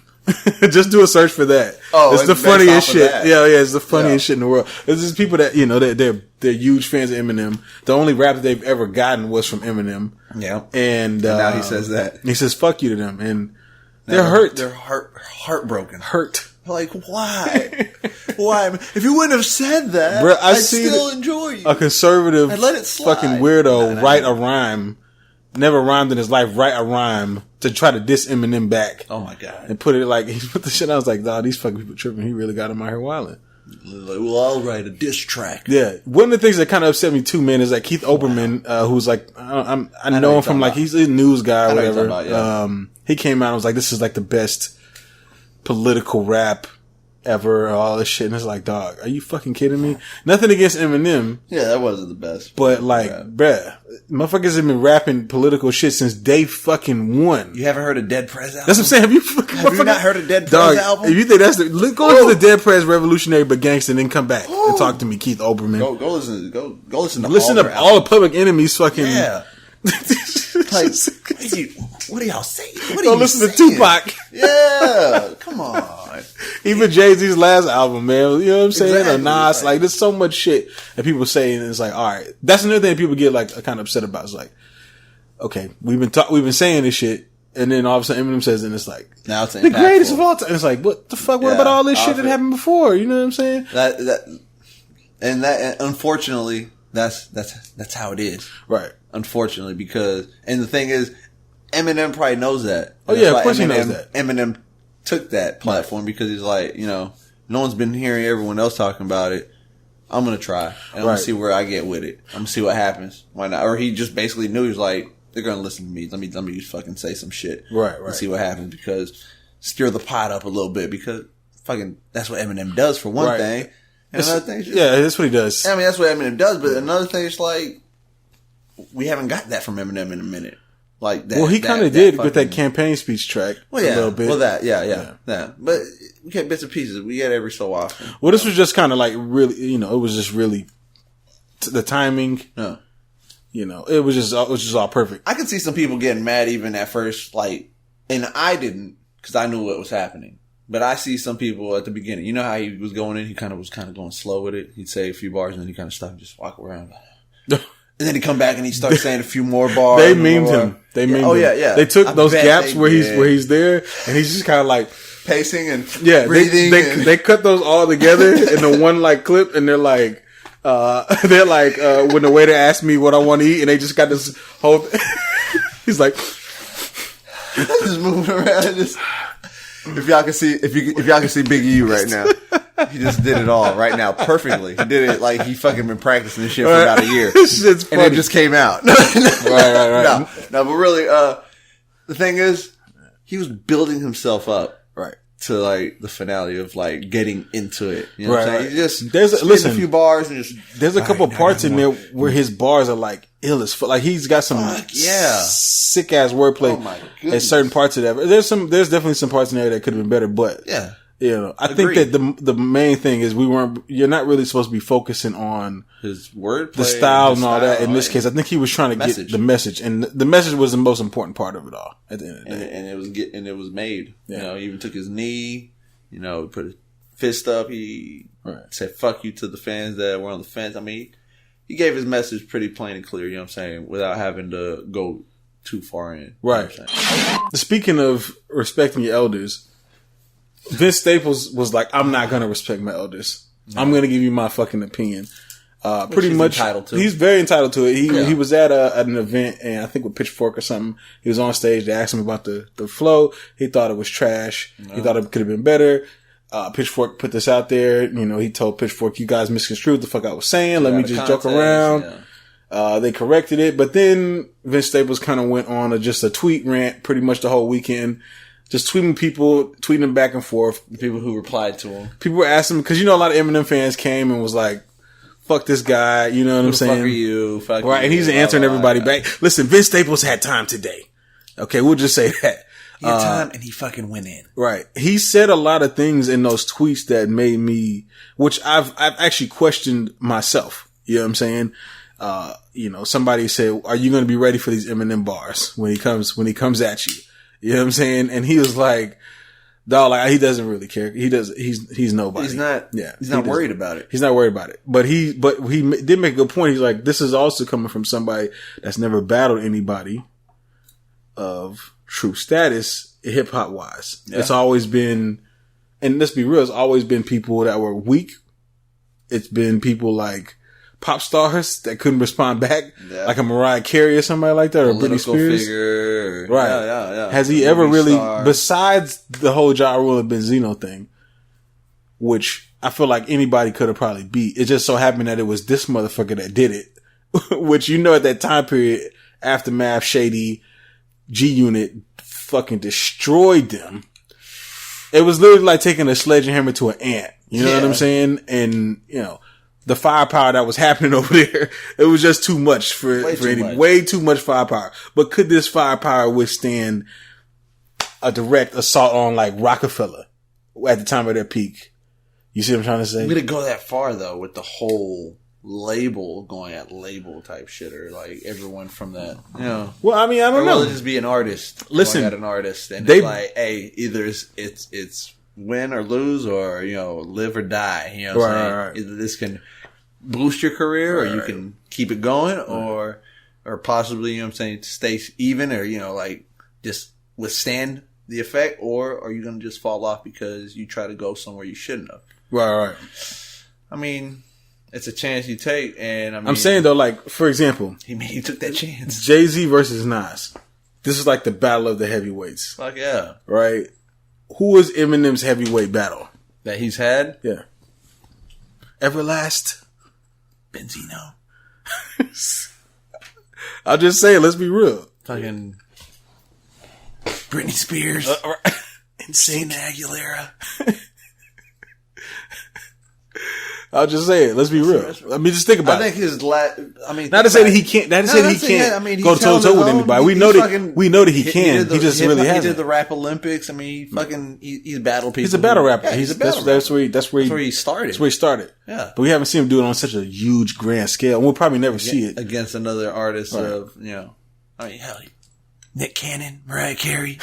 Just do a search for that. Oh, it's the funniest shit. That. Yeah, it's the funniest shit in the world. It's just people that, you know, they're huge fans of Eminem. The only rap that they've ever gotten was from Eminem. Yeah. And now he says that. He says, fuck you to them. And they're hurt. They're heartbroken. Hurt. Like, why? Why? If you wouldn't have said that, Bruh, I'd still enjoy you. A conservative I'd let it slide. fucking weirdo write a rhyme, never rhymed in his life, write a rhyme to try to diss Eminem back. Oh my God. And put it like, he put the shit, I was like, nah, these fucking people tripping. He really got him out here wilding. Like, well, I'll write a diss track. Yeah. One of the things that kind of upset me too, man, is like Keith Olbermann, who's like, I know him from like, he's a news guy or whatever. He came out and was like, this is like the best political rap ever, all this shit. And it's like, dog, are you fucking kidding me? Nothing against Eminem. Yeah, that wasn't the best. But like, bruh, motherfuckers have been rapping political shit since day fucking one. You haven't heard a Dead Prez album? That's what I'm saying. Have you not heard a Dead Prez album? If you think that's go to the Dead Prez Revolutionary but Gangsta and then come back and talk to me, Keith Olbermann. Go listen to all the Public Enemy's fucking. Yeah. Like, what are y'all saying? Go listen to Tupac. Yeah, come on. Even Jay-Z's last album, man. You know what I'm saying? Exactly. Or Nas, like, there's so much shit that people say, and it's like, all right. That's another thing people get like kind of upset about. It's like, okay, we've been saying this shit, and then all of a sudden Eminem says, and it's like, now it's the greatest of all time. It's like, what the fuck? What about all this shit that happened before? You know what I'm saying? That unfortunately, that's how it is. Right. Unfortunately, because, and the thing is, Eminem probably knows that. Oh yeah, of course he knows that. Eminem took that platform because he's like, you know, no one's been hearing everyone else talking about it. I'm going to try. And I'm going to see where I get with it. I'm going to see what happens. Why not? Or he just basically knew, he was like, they're going to listen to me. Let me just fucking say some shit. Right. And see what happens, because stir the pot up a little bit, because fucking, that's what Eminem does for one thing. And another thing, yeah, that's what he does. I mean, that's what Eminem does, but another thing is like, we haven't got that from Eminem in a minute. Like that. Well, he kind of did with that campaign speech track. Well, yeah. A little bit. Well, yeah. But we get bits and pieces. We get every so often. Well, this was just kind of like really, you know, it was just really the timing. Yeah. You know, it was just all perfect. I could see some people getting mad even at first, like, and I didn't, because I knew what was happening. But I see some people at the beginning. You know how he was going in? He was kind of going slow with it. He'd say a few bars and then he kind of stop and just walk around. And then he come back and he starts saying a few more bars. They memed him. They memed him. Oh yeah. They took those gaps where he's there, and he's just kind of like pacing and breathing. They cut those all together in the one like clip, and they're like when the waiter asked me what I want to eat, and they just got this whole. He's like, just moving around. If y'all can see Big UU right now. He just did it all right now perfectly. He did it like he fucking been practicing this shit for about a year. Shit's funny. And it just came out. Right. No, but really, the thing is, he was building himself up. Right. To like the finale of like getting into it. You know what I'm saying? He just there's a few bars and just there's a couple parts in there where his bars are like ill as fuck. Like he's got some sick ass wordplay at certain parts of that. There's definitely some parts in there that could have been better, but yeah. You know, I think that the main thing is you're not really supposed to be focusing on his wordplay, the style and all that. In this case, I think he was trying to get the message, and the message was the most important part of it all at the end of the day. And it was made. Yeah. You know, he even took his knee, you know, put his fist up. He said, fuck you to the fans that were on the fence. I mean, he gave his message pretty plain and clear, you know what I'm saying, without having to go too far in. Right. You know Speaking of respecting your elders, Vince Staples was like, I'm not going to respect my elders. I'm going to give you my fucking opinion. Pretty much. He's very entitled to it. He was at an event, and I think with Pitchfork or something. He was on stage. They asked him about the flow. He thought it was trash. No. He thought it could have been better. Pitchfork put this out there. You know, he told Pitchfork, you guys misconstrued the fuck I was saying. Let me just joke around. Yeah. They corrected it. But then Vince Staples kind of went on just a tweet rant pretty much the whole weekend. Just tweeting back and forth. People who replied to him. People were asking him, because you know a lot of Eminem fans came and was like, fuck this guy, you know what I'm saying? Fuck are you? Fuck right, you, and he's answering everybody back. Listen, Vince Staples had time today. Okay, we'll just say that. He had time and he fucking went in. Right. He said a lot of things in those tweets that made me, which I've actually questioned myself. You know what I'm saying? You know, somebody said, are you going to be ready for these Eminem bars when he comes at you? You know what I'm saying? And he was like, Dog, like, he doesn't really care. He's nobody. He's not. Yeah, he's not worried about it. He's not worried about it. But he did make a good point. He's like, this is also coming from somebody that's never battled anybody of true status, hip hop wise. Yeah. It's always been, and let's be real, it's always been people that were weak. It's been people like pop stars that couldn't respond back, like a Mariah Carey or somebody like that, or Britney Spears. Figure. Right. Yeah. Has he ever really, besides the whole Ja Rule and Benzino thing, which I feel like anybody could have probably beat, it just so happened that it was this motherfucker that did it, which, you know, at that time period, Aftermath, Shady, G-Unit fucking destroyed them. It was literally like taking a sledgehammer to an ant. You know what I'm saying? And, you know, the firepower that was happening over there, it was just too much way too much firepower. But could this firepower withstand a direct assault on like Rockefeller at the time of their peak? You see what I'm trying to say? We didn't go that far though with the whole label going at label type shit, or like everyone from that. You know. Well, I mean, I don't know. Rather just be an artist. Listen, going at an artist, and it's like, hey, either it's win or lose, or, you know, live or die. You know what I'm saying? Right. Either this can boost your career, or you can keep it going, or possibly, you know what I'm saying, stay even, or, you know, like just withstand the effect, or are you going to just fall off because you try to go somewhere you shouldn't have? Right. I mean, it's a chance you take, and I mean, I'm saying though, like, for example, he took that chance. Jay-Z versus Nas. This is like the battle of the heavyweights. Fuck yeah. Right? Who was Eminem's heavyweight battle that he's had? Yeah. Everlast. Benzino. I'll just say it. Let's be real. Fucking Britney Spears. Insane Aguilera. I'll just say it. Let's be real. I mean, just think about it. I think his not to say that he can't. Not to say that he can't go toe to toe with anybody. We know that he can. He just really hasn't. He did the Rap Olympics. I mean, he's battled people. He's a battle rapper. Yeah, that's where he started. That's where he started. Yeah, but we haven't seen him do it on such a huge, grand scale. We'll probably never see it against another artist of, you know. I mean, hell, Nick Cannon, Mariah Carey.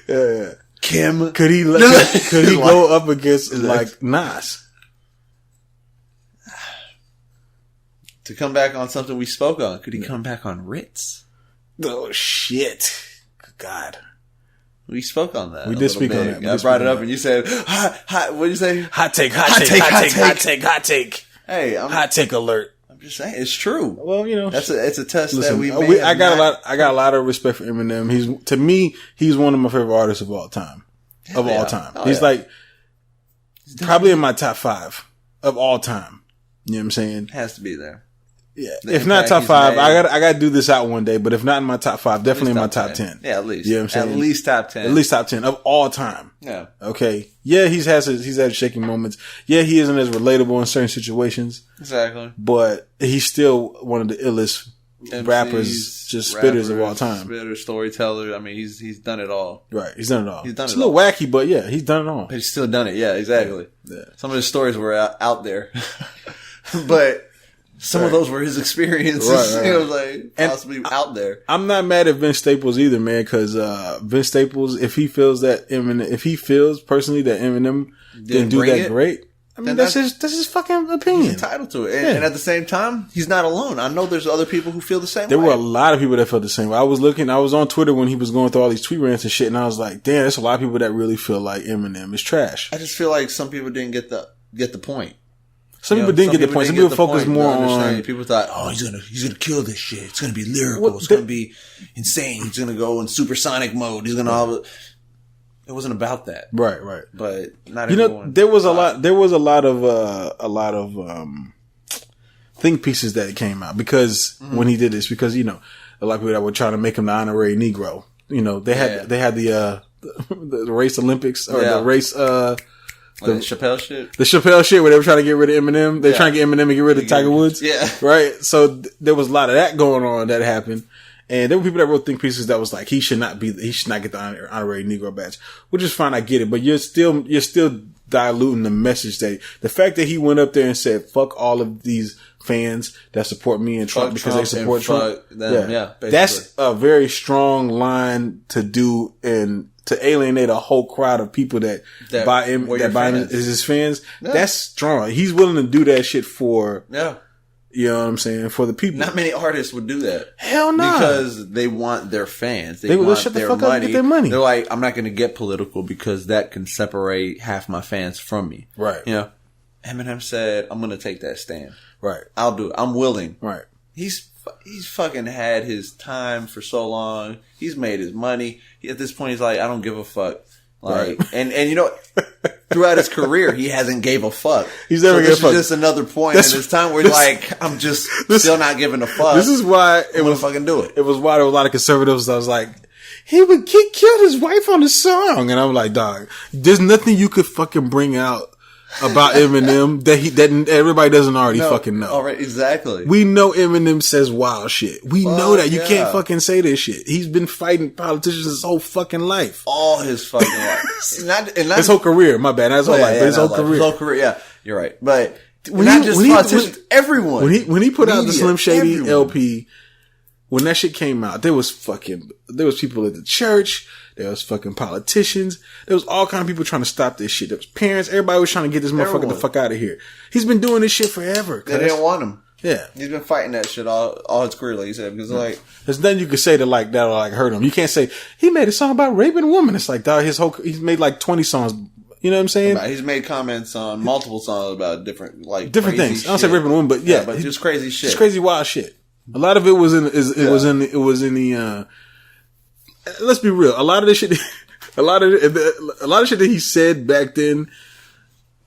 Yeah. Kim. Could he go up against like Nas? To come back on something we spoke on, could he come back on Ritz? Oh shit. God. We spoke on that. We did speak on that. I brought it up and you said, hot, what did you say? Hot take. Hey, hot take alert. I'm just saying, it's true. Well, you know, it's a test that we made. I got a lot of respect for Eminem. To me, he's one of my favorite artists of all time. He's like probably in my top 5 of all time. You know what I'm saying? Has to be there. Yeah. If not top 5, I got to do this out one day, but if not in my top 5, definitely in my top 10. Yeah, at least. You know what I'm saying? At least top 10. At least top 10 of all time. Yeah. Okay. Yeah, he's had shaking moments. Yeah, he isn't as relatable in certain situations. Exactly. But he's still one of the illest rappers, spitters of all time. Spitter, storyteller. I mean, he's done it all. Right. He's done it all. It's a little wacky, but yeah, he's done it all. He's still done it. Yeah, exactly. Yeah. Some of his stories were out there. But some of those were his experiences. Right. You know, like possibly out there. I'm not mad at Vince Staples either, man, because Vince Staples, if he feels personally that Eminem didn't do that great, I mean, that's his fucking opinion. He's entitled to it. And at the same time, he's not alone. I know there's other people who feel the same way. There were a lot of people that felt the same way. I was on Twitter when he was going through all these tweet rants and shit, and I was like, damn, there's a lot of people that really feel like Eminem is trash. I just feel like some people didn't get the point. Some people didn't get the point. Some people focused more on. People thought, oh, he's gonna kill this shit. It's gonna be lyrical. It's gonna be insane. He's gonna go in supersonic mode. He's gonna It wasn't about that, right? But not. You know, there was a lot of think pieces that came out because when he did this, because you know, a lot of people that were trying to make him the honorary Negro. You know, they had the race Olympics or the race. The Chappelle shit? The Chappelle shit where they were trying to get rid of Eminem. They're trying to get Eminem and get rid of Tiger Woods. Yeah. Right? So there was a lot of that going on that happened. And there were people that wrote think pieces that was like, he should not get the honorary Negro badge, which is fine. I get it. But you're still diluting the message the fact that he went up there and said, fuck all of these fans that support me and Trump because they support Trump. That's a very strong line to do and to alienate a whole crowd of people that buy him as his fans. Yeah. That's strong. He's willing to do that shit for, you know what I'm saying, for the people. Not many artists would do that. Hell no. Because they want their fans. They want shut the their fuck money. up and get their money. They're like, I'm not going to get political because that can separate half my fans from me. Right. You know, Eminem said, I'm going to take that stand. Right. I'll do it. I'm willing. Right. He's fucking had his time for so long. He's made his money. At this point, he's like, I don't give a fuck. Like, right. and you know, throughout his career, he hasn't gave a fuck. He's never gave a fuck. This is just another point in his time where he's like, I'm just still not giving a fuck. This is why it was fucking do it. It was why there were a lot of conservatives that was like, he killed his wife on the song, and I'm like, dog, there's nothing you could fucking bring out about Eminem that everybody doesn't already fucking know. All right, exactly. We know Eminem says wild shit. We know that. You can't fucking say this shit. He's been fighting politicians his whole fucking life. All his fucking life. His whole career. My bad. Not his whole life, but his whole career. His whole career, yeah. You're right. But not just politicians, everyone. When he put out the Slim Shady LP, when that shit came out, there was people at the church. There was fucking politicians. There was all kind of people trying to stop this shit. There was parents. Everybody was trying to get this motherfucker the fuck out of here. He's been doing this shit forever. They didn't want him. Yeah. He's been fighting that shit all his career, like you said, because like, there's nothing you could say that'll like hurt him. You can't say he made a song about raping a woman. It's like, dog, he's made like 20 songs. You know what I'm saying? He's made comments on multiple songs about different things. I don't say raping a woman, but yeah, but just crazy shit. Just crazy wild shit. A lot of it was in the let's be real. A lot of this shit, a lot of shit that he said back then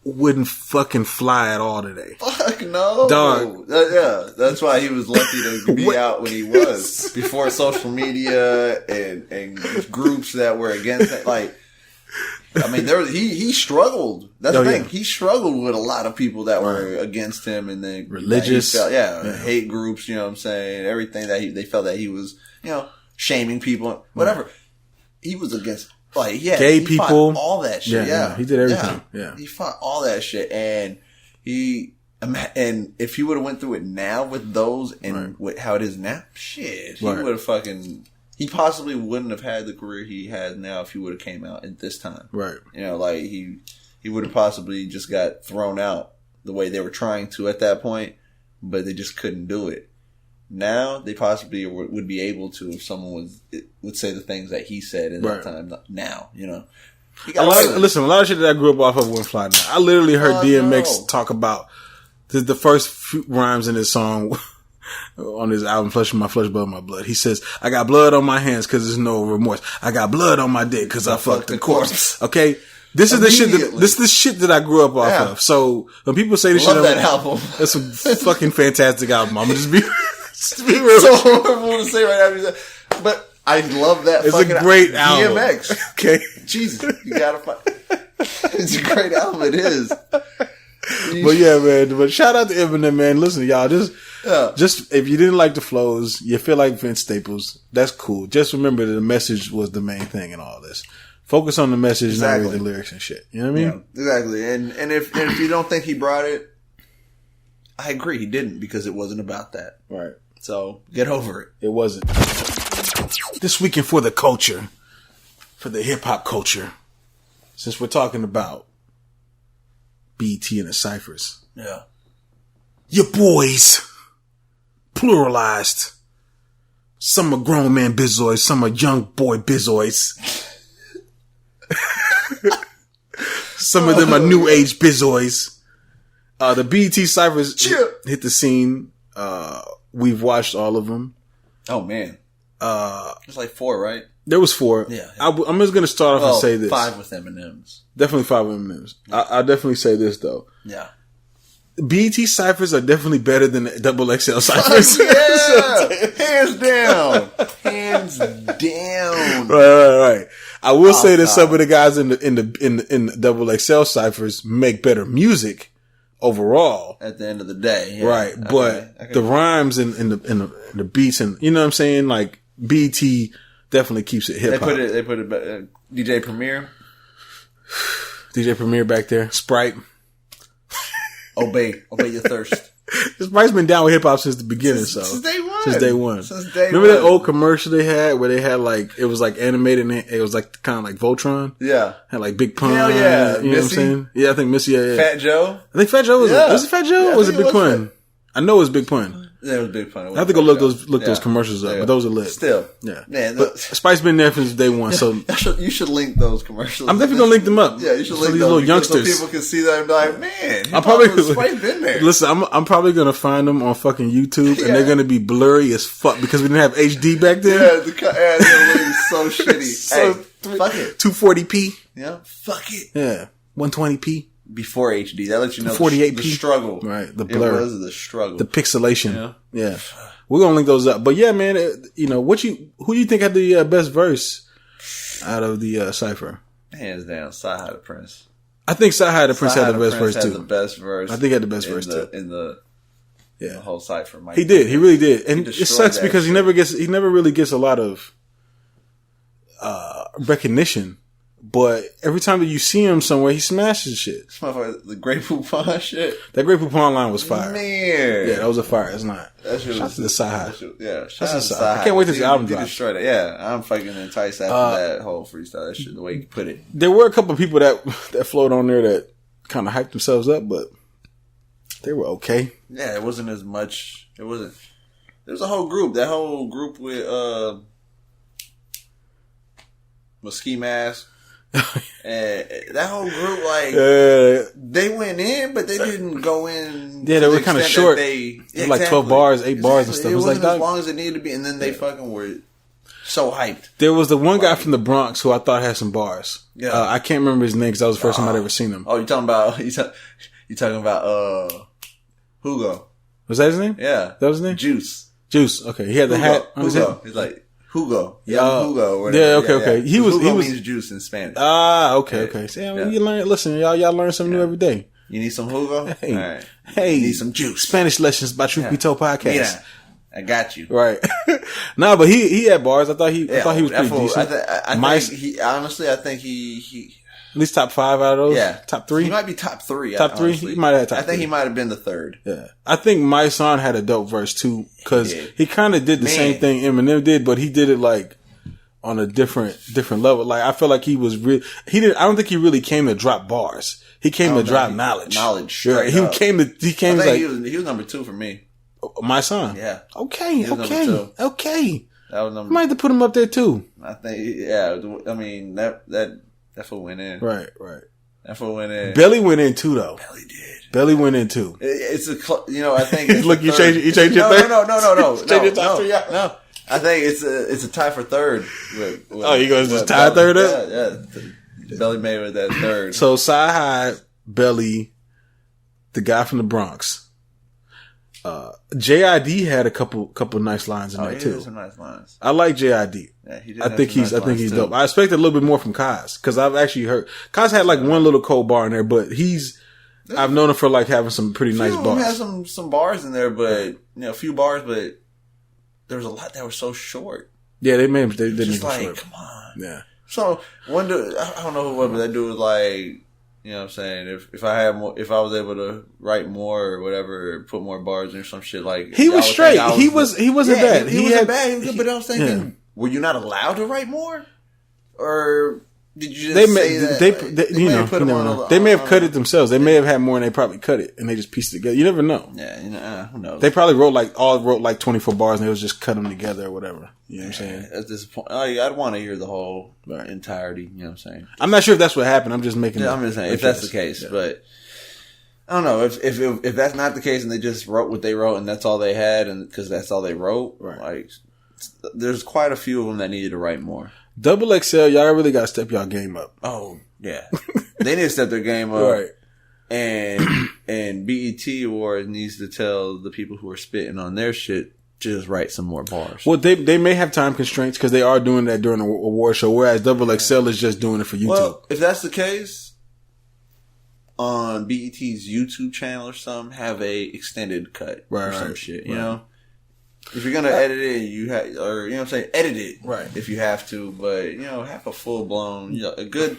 wouldn't fucking fly at all today. Fuck no, dog. Yeah, that's why he was lucky to be out when he was before social media and groups that were against it. Like, I mean, he struggled. That's the thing. He struggled with a lot of people that were against him and then religious, hate groups. You know what I'm saying? Everything that they felt that he was, you know, shaming people, whatever. He was against, like, gay people, all that shit. Yeah, he did everything. Yeah, he fought all that shit, and if he would have went through it now with those and with how it is now, shit, he would have fucking. He possibly wouldn't have had the career he has now if he would have came out at this time. Right. You know, like he would have possibly just got thrown out the way they were trying to at that point, but they just couldn't do it. Now they possibly would be able to if someone would say the things that he said in that time. Now, you know, a lot of shit that I grew up off of wouldn't fly now. I literally heard DMX talk about the first few rhymes in his song on his album "Flesh of My Flesh, Blood of My Blood." He says, "I got blood on my hands because there's no remorse. I got blood on my dick because I fucked the corpse." Okay. This is the shit that I grew up off of. So when people say this shit, that album. That's a fucking fantastic album. I'm gonna just be real. So horrible to say right after, but I love that. It's a great album. DMX. Okay, Jesus, you gotta find. It's a great album. It is. But yeah, man. But shout out to Eminem, man. Listen, y'all, just if you didn't like the flows, you feel like Vince Staples, that's cool. Just remember that the message was the main thing in all this. Focus on the message, not read the lyrics and shit. You know what I mean? Yeah, exactly. And if you don't think he brought it, I agree. He didn't because it wasn't about that. Right. So get over it. It wasn't. This weekend for the culture, for the hip hop culture, since we're talking about BT and the Cyphers. Yeah. Your boys, pluralized. Some are grown man bizoids, some are young boy bizoids. Some of them are new age bizoids. The BT Cyphers hit the scene. We've watched all of them. Oh man. It's like 4, right? There was 4. Yeah. I'm just gonna start off and say this. 5 with Eminem's. Definitely 5 with Eminem's. I'll definitely say this though. Yeah. BT Cyphers are definitely better than the double XL Cyphers. Yeah! Hands down. Hands down. Right. I will say that some of the guys in the double XL Cyphers make better music overall. At the end of the day. Yeah. Right. But the rhymes and the beats and, you know what I'm saying? Like, BT definitely keeps it hip hop. They put it DJ Premier. DJ Premier back there. Sprite. Obey your thirst. Sprite's been down with hip hop since the beginning, Since day one. Remember that old commercial they had where they had like, it was like animated and it was like kind of like Voltron? Yeah. Had like Big Pun. Hell yeah. You know what I'm saying? Yeah, I think Missy, yeah. Fat Joe. I think Fat Joe was it? Was it Fat Joe or was it Big Pun? I know it was Big Pun. Yeah, it was Big Pun. I have to go look those commercials up, but those are lit. Still. Yeah. Man, but Spice been there since day one, so. You should link those commercials. I'm definitely gonna link them up. Yeah, you should link these those little youngsters. so people can see that and be like, man, I'm probably Spice been there. Listen, I'm probably gonna find them on fucking YouTube, and they're gonna be blurry as fuck because we didn't have HD back then. Yeah, it's so shitty. So fuck it. 240p. Yeah, fuck it. Yeah, 120p. Before HD, that lets you know 48p. The struggle. Right, the blur. It was the struggle. The pixelation. Yeah. We're gonna link those up. But yeah, man, you know, who do you think had the best verse out of the Cypher? Hands down, Cypher the Prince. I think Cypher the Prince had the best verse too. The best verse. I think he had the best verse too. In the whole Cypher. He did. He really did. And it sucks because he never really gets a lot of recognition. But every time that you see him somewhere, he smashes shit. The Grey Poupon shit. That Grey Poupon line was fire. Man. Yeah, that was a fire. It's not. Shout out to the Sci-Hi. Yeah, shout out to Sci-Hi. I can't wait to see the album drop. Yeah, I'm fucking enticed after that whole freestyle. That shit, the way you put it. There were a couple of people that floated on there that kind of hyped themselves up, but they were okay. Yeah, it wasn't as much. It wasn't. There was a whole group. That whole group with Ski Mask. And that whole group, like, they went in, but they didn't go in. Yeah, they were kind of short. Like 12 bars, 8 bars and stuff. It was like that. As long as it needed to be, and then they fucking were so hyped. There was the one guy from the Bronx who I thought had some bars. Yeah, I can't remember his name because that was the first time I'd ever seen him. Oh, you talking about Hugo? Was that his name? Yeah, that was his name. Juice. Okay, he had the hat on his head. He's like Hugo. Hugo. Whatever. Yeah, okay. Hugo means juice in Spanish. Okay. See, you learn. Listen, y'all learn something new every day. You need some Hugo? Hey, all right. You need some juice. Spanish lessons by Truth Be Told podcast. Yeah, I got you. Right. Nah, but he had bars. I thought he was pretty decent. I think he at least top 5 out of those. Yeah, top 3. He might be top 3. Top 3. He might have top 3. I think he might have been the third. Yeah, I think My Son had a dope verse too because he kind of did the same thing Eminem did, but he did it like on a different level. Like I feel like he was I don't think he really came to drop bars. He came to drop knowledge. Sure. He came like he was number 2 for me. My Son. Yeah. Okay. That was number. Might have to put him up there too. I think. Yeah. I mean that fool went in. Right. That fool went in. Belly went in too though. Belly went in too. It's I think. It's look, you changed your third. No. Change your top 3 out. No. I think it's a tie for third. With you guys just tie third up? Yeah. Belly made with that third. So Sci-Hi, Belly, the guy from the Bronx. JID had a couple nice lines in there too. Did some nice lines. I like JID. Yeah, he did. I think he's dope. I expected a little bit more from Kaz because I've actually heard Kaz had like one little cold bar in there, but I've known him for like having some pretty nice bars. He had some bars in there, but a few bars, but there was a lot that were so short. Yeah, they made him short. Come on. Yeah. So one dude, I don't know who it was, but that dude was like, you know what I'm saying? If I had more, if I was able to write more or whatever, or put more bars or some shit like he was straight. He wasn't bad. He wasn't bad. He was good, but I was thinking, were you not allowed to write more, or did you just say that? They may have cut it themselves. They may have had more and they probably cut it and they just pieced it together. You never know. Yeah, who knows? They probably wrote like 24 bars and they was just cut them together or whatever. You know what I'm saying? At this point, I'd want to hear the whole entirety. You know what I'm saying? I'm not sure if that's what happened. I'm just making. I'm just saying if that's the case, but I don't know if that's not the case and they just wrote what they wrote and that's all they had and because that's all they wrote. Right. Like, there's quite a few of them that needed to write more. Double XL, y'all really got to step y'all game up. Oh yeah, they need to step their game up. Right. And BET Awards needs to tell the people who are spitting on their shit to just write some more bars. Well, they may have time constraints because they are doing that during the award show, whereas Double XL is just doing it for YouTube. Well, if that's the case, on BET's YouTube channel or something, have a extended cut or some shit. You know, if you're gonna edit it, you have, or you know what I'm saying, edit it right if you have to, but have a full blown, a good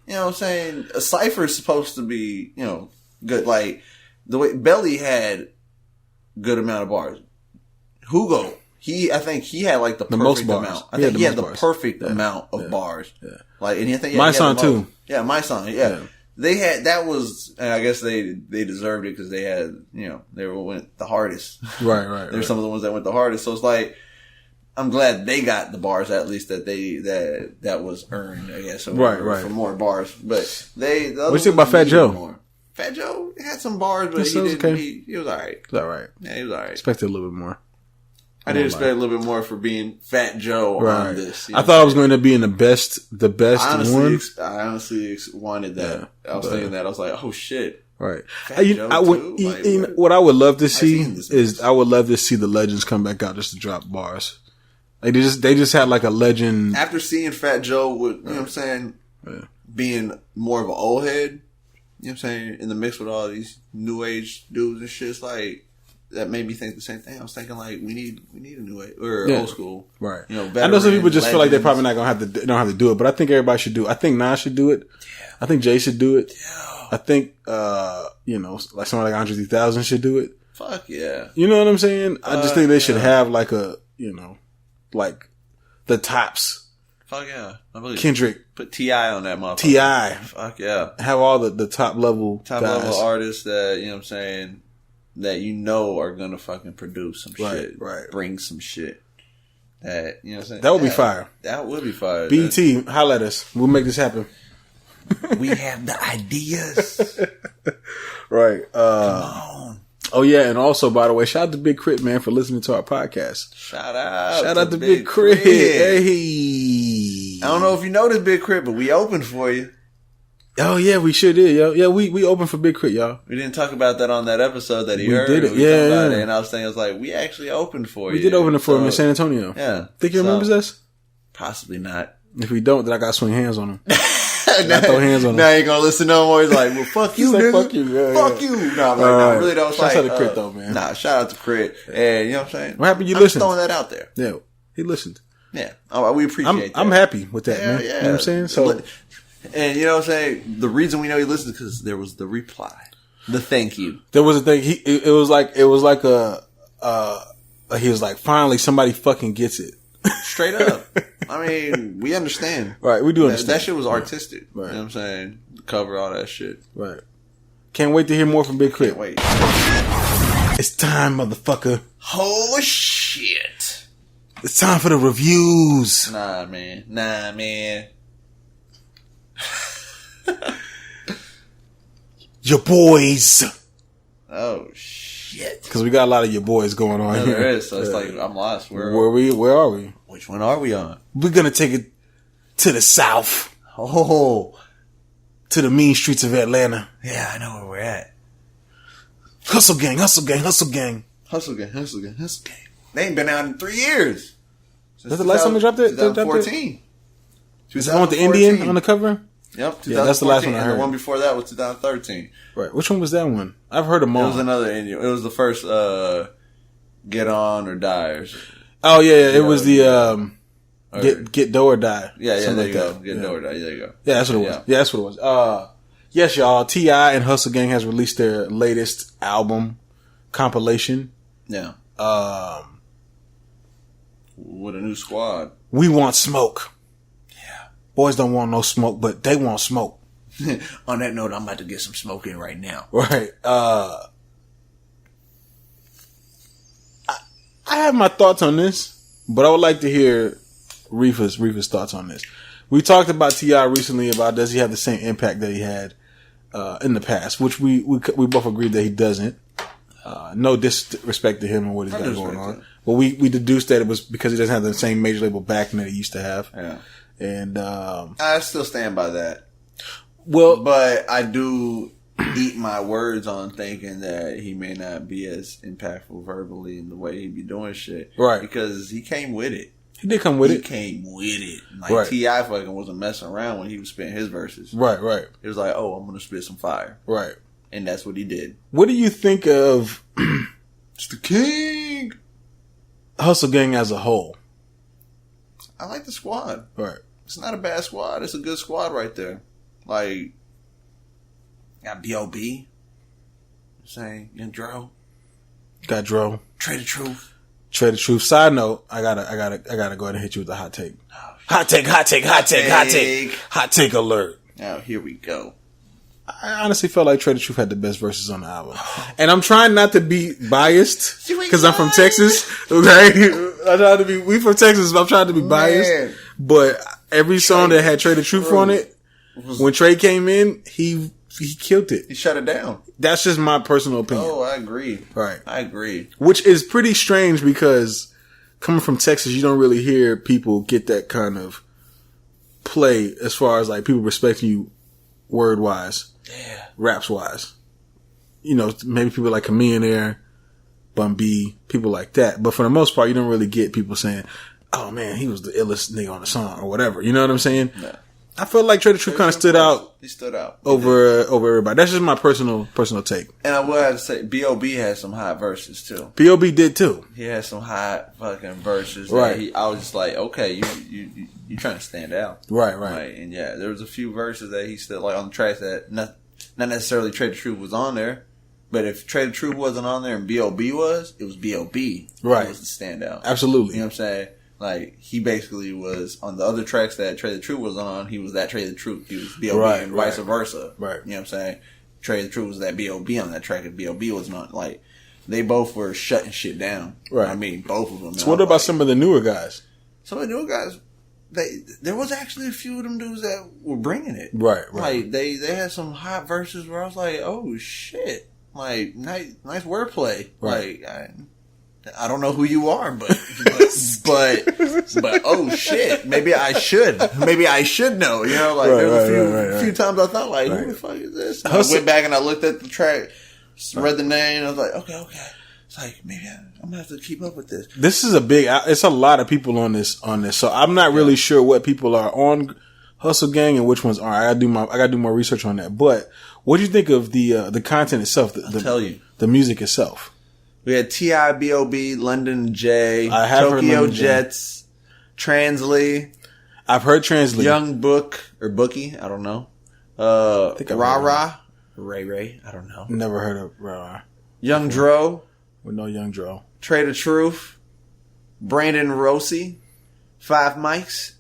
You know what I'm saying? A Cypher is supposed to be, good. Like, the way Belly had good amount of bars. Hugo, I think he had like the perfect most bars. amount. I think he had the perfect amount of bars. Yeah. Like, and I think my song too. Yeah, my song. Yeah. They had, that was, and I guess they deserved it because they had, they went the hardest. Right. They're some of the ones that went the hardest. So it's like, I'm glad they got the bars at least that was earned, I guess. Right. For more bars. But what do you think about Fat Joe? More. Fat Joe had some bars, but he was alright. He was alright. Yeah, he was alright. Expected a little bit more. I did expect a little bit more for being Fat Joe on this. I thought I was going to be in the best one. I honestly wanted that. Yeah, I was thinking that. I was like, oh shit. Right. What I would love to see is I would love to see the legends come back out just to drop bars. Like they just had like a legend. After seeing Fat Joe with, you know what I'm saying, being more of an old head, you know what I'm saying, in the mix with all these new age dudes and shit, it's like, that made me think the same thing. I was thinking like, we need a new age, or old school. Right. I know some people just feel like they're probably not going to don't have to do it, but I think everybody should do it. I think Nas should do it. Yeah. I think Jay should do it. Yeah. I think, like somebody like Andre 3000 should do it. Fuck yeah. You know what I'm saying? I just think they should have like a, like the tops. Fuck yeah. I believe Kendrick. Put T.I. on that motherfucker. T.I. Fuck yeah. Have all the top level artists that, you know what I'm saying, that are gonna fucking produce some shit. Right. Bring some shit. That, you know what I'm saying? That would be fire. That would be fire. BT, holla at us. We'll make this happen. We have the ideas. Right. Come on. Oh yeah, and also, by the way, shout out to Big Crit, man, for listening to our podcast. Shout out to Big Crit. Hey. I don't know if you know this, Big Crit, but we opened for you. Oh yeah, we sure did, yo. Yeah, we opened for Big Crit, y'all. We didn't talk about that on that episode that he heard. We did it, about it, and I was thinking, we actually opened for you. We did open it for him in San Antonio. Yeah. Think he remembers us? Possibly not. If we don't, then I gotta swing hands on him. I throw hands on him. Now he ain't gonna listen no more. He's like, well, fuck you, nigga. Fuck you, yeah, fuck you. No, I'm like, no, really don't. Shout out to Crit, though, man. Nah, shout out to Crit. And, you know what I'm saying? What happened? You listened. I'm just throwing that out there. Yeah, he listened. Yeah. Oh, we appreciate that. I'm happy with that, man. Yeah. You know what I'm saying? So, and you know what I'm saying? The reason we know he listened is because there was the reply. The thank you. There was a thing. It was like he was like, finally somebody fucking gets it. Straight up. I mean, we understand. Right, we do understand. That shit was artistic. Right. You know what I'm saying? Cover all that shit. Right. Can't wait to hear more from Big Crit. Can't wait. It's time, motherfucker. Oh, shit. It's time for the reviews. Nah, man. Your boys. Oh, shit. Because we got a lot of your boys going on here. There is, so it's like, I'm lost. Where are we? Which one are we on? We're going to take it to the south. Oh. To the mean streets of Atlanta. Yeah, I know where we're at. Hustle gang. Hustle gang. They ain't been out in 3 years. That's the last time they dropped it? 2014. Is that one with the Indian on the cover? Yep. Yeah, that's the last one I heard. And the one before that was 2013. Right. Which one was that one? I've heard them all. It was another Indian. It was the first Get On or Die or something. Oh, yeah. It was the Get Dough or Die. Yeah, there you go. Get Dough or Die. There you go. Yeah, that's what it was. Yeah, that's what it was. Yes, y'all. T.I. and Hustle Gang has released their latest album compilation. Yeah. With a new squad. We want smoke. Yeah. Boys don't want no smoke, but they want smoke. On that note, I'm about to get some smoke in right now. Right. I have my thoughts on this, but I would like to hear Riffa's thoughts on this. We talked about T.I. recently about does he have the same impact that he had in the past, which we both agreed that he doesn't. No disrespect to him and what he's got going on. But we deduced that it was because he doesn't have the same major label backing that he used to have. Yeah. And I still stand by that. Well, but I do eat my words on thinking that he may not be as impactful verbally in the way he be doing shit. Right. Because he came with it. He did come with it. He came with it. Like, T.I. fucking wasn't messing around when he was spitting his verses. Right. It was like, oh, I'm going to spit some fire. Right. And that's what he did. What do you think of It's the king Hustle Gang as a whole? I like the squad. Right. It's not a bad squad. It's a good squad right there. Like, got B.O.B. Saying Young Dro. Got Dro. Trade the Truth. Trade the Truth. Side note, I gotta go ahead and hit you with the hot take. Oh, hot take alert. Now here we go. I honestly felt like Trade the Truth had the best verses on the album. And I'm trying not to be biased because I'm from Texas. Okay? We from Texas, but I'm trying to be biased. Man. But every song that had Trade the Truth on it, when Trey came in, he killed it. He shut it down. That's just my personal opinion. Oh, I agree. Right. I agree. Which is pretty strange because coming from Texas, you don't really hear people get that kind of play as far as like people respecting you word wise. Yeah. Raps wise. You know, maybe people like Camille there, Bun B, people like that. But for the most part, you don't really get people saying, oh man, he was the illest nigga on the song or whatever. You know what I'm saying? Yeah. I felt like Trade the Truth kind of stood out. He stood out. Over everybody. That's just my personal take. And I will have to say, B.O.B. had some hot verses too. B.O.B. did too. He had some hot fucking verses. Right. I was just like, okay, you trying to stand out. Right. And yeah, there was a few verses that he still like on the tracks that not necessarily Trade the Truth was on there. But if Trade the Truth wasn't on there and B.O.B. was, it was B.O.B. Right. It was the standout. Absolutely. You know what I'm saying? Like, he basically was, on the other tracks that Trade the Truth was on, he was that Trade the Truth. He was B.O.B. and vice versa. Right. You know what I'm saying? Trade the Truth was that B.O.B. on that track, and B.O.B. was not. Like, they both were shutting shit down. Right. I mean, both of them. So what about some of the newer guys? Some of the newer guys, there was actually a few of them dudes that were bringing it. Right. Like, they had some hot verses where I was like, oh, shit. Like, nice wordplay. Right. Like, I don't know who you are, but oh shit, maybe I should know, you know, like there was a few times I thought like, who the fuck is this? And I went back and I looked at the track, read the name, and I was like, okay. It's like, maybe I'm gonna have to keep up with this. This is it's a lot of people on this, so I'm not really sure what people are on Hustle Gang and which ones are. I gotta do more research on that. But what do you think of the content itself? I'll tell you, the music itself. We had T.I., B.O.B., London J, I have Tokyo Jets, Translee. I've heard Translee. Young Book, or Bookie, I don't know. Ra-Ra. Ray, I don't know. Never heard of Ra-Ra. Young Dro. We know Young Dro. Trade the Truth. Brandon Rossi. 5 Mics.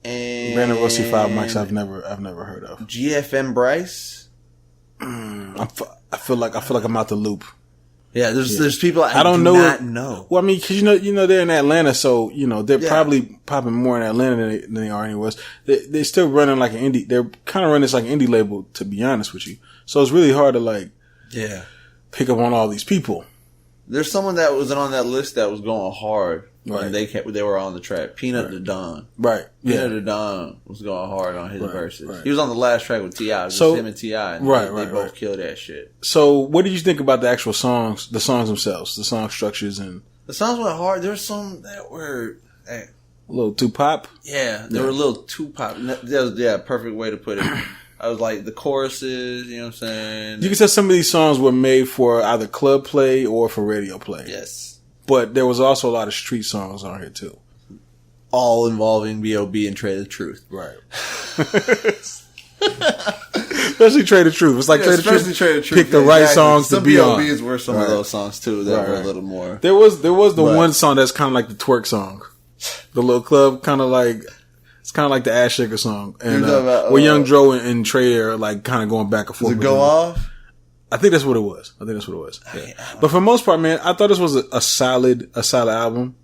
And Brandon Rossi, 5 Mics, I've never heard of. GFM Bryce. I feel like I'm out the loop. Yeah, there's people I don't do know. not know. Well, I mean, cause you know they're in Atlanta, so you know they're probably popping more in Atlanta than they are anywhere else. They're still running like an indie. They're kind of running this like an indie label, to be honest with you. So it's really hard to pick up on all these people. There's someone that was on that list that was going hard when Right. they were on the track. Peanut the Don. Right. Peanut the Don was going hard on his verses. Right. He was on the last track with T.I. So, him and T.I. And they both killed that shit. So what did you think about the actual songs, the songs themselves, the song structures and... The songs went hard. There were some that were... a little too pop? Yeah, they were a little too pop. That was, perfect way to put it. I was like, the choruses, you know what I'm saying? You can tell some of these songs were made for either club play or for radio play. Yes. But there was also a lot of street songs on here too. All involving B.O.B. and Trade the Truth. Right. Especially Trade the Truth. It's like Trade the Truth. Pick the right songs to be on. Some B.O.B.'s were some of those songs too that were a little more. There was the one song that's kind of like the twerk song. The little club kind of like... It's kind of like the Ass Shaker song. And where Young Dro and Trey are like kind of going back and forth. Does it go off? I think that's what it was. Yeah. But for the most part, man, I thought this was a solid album.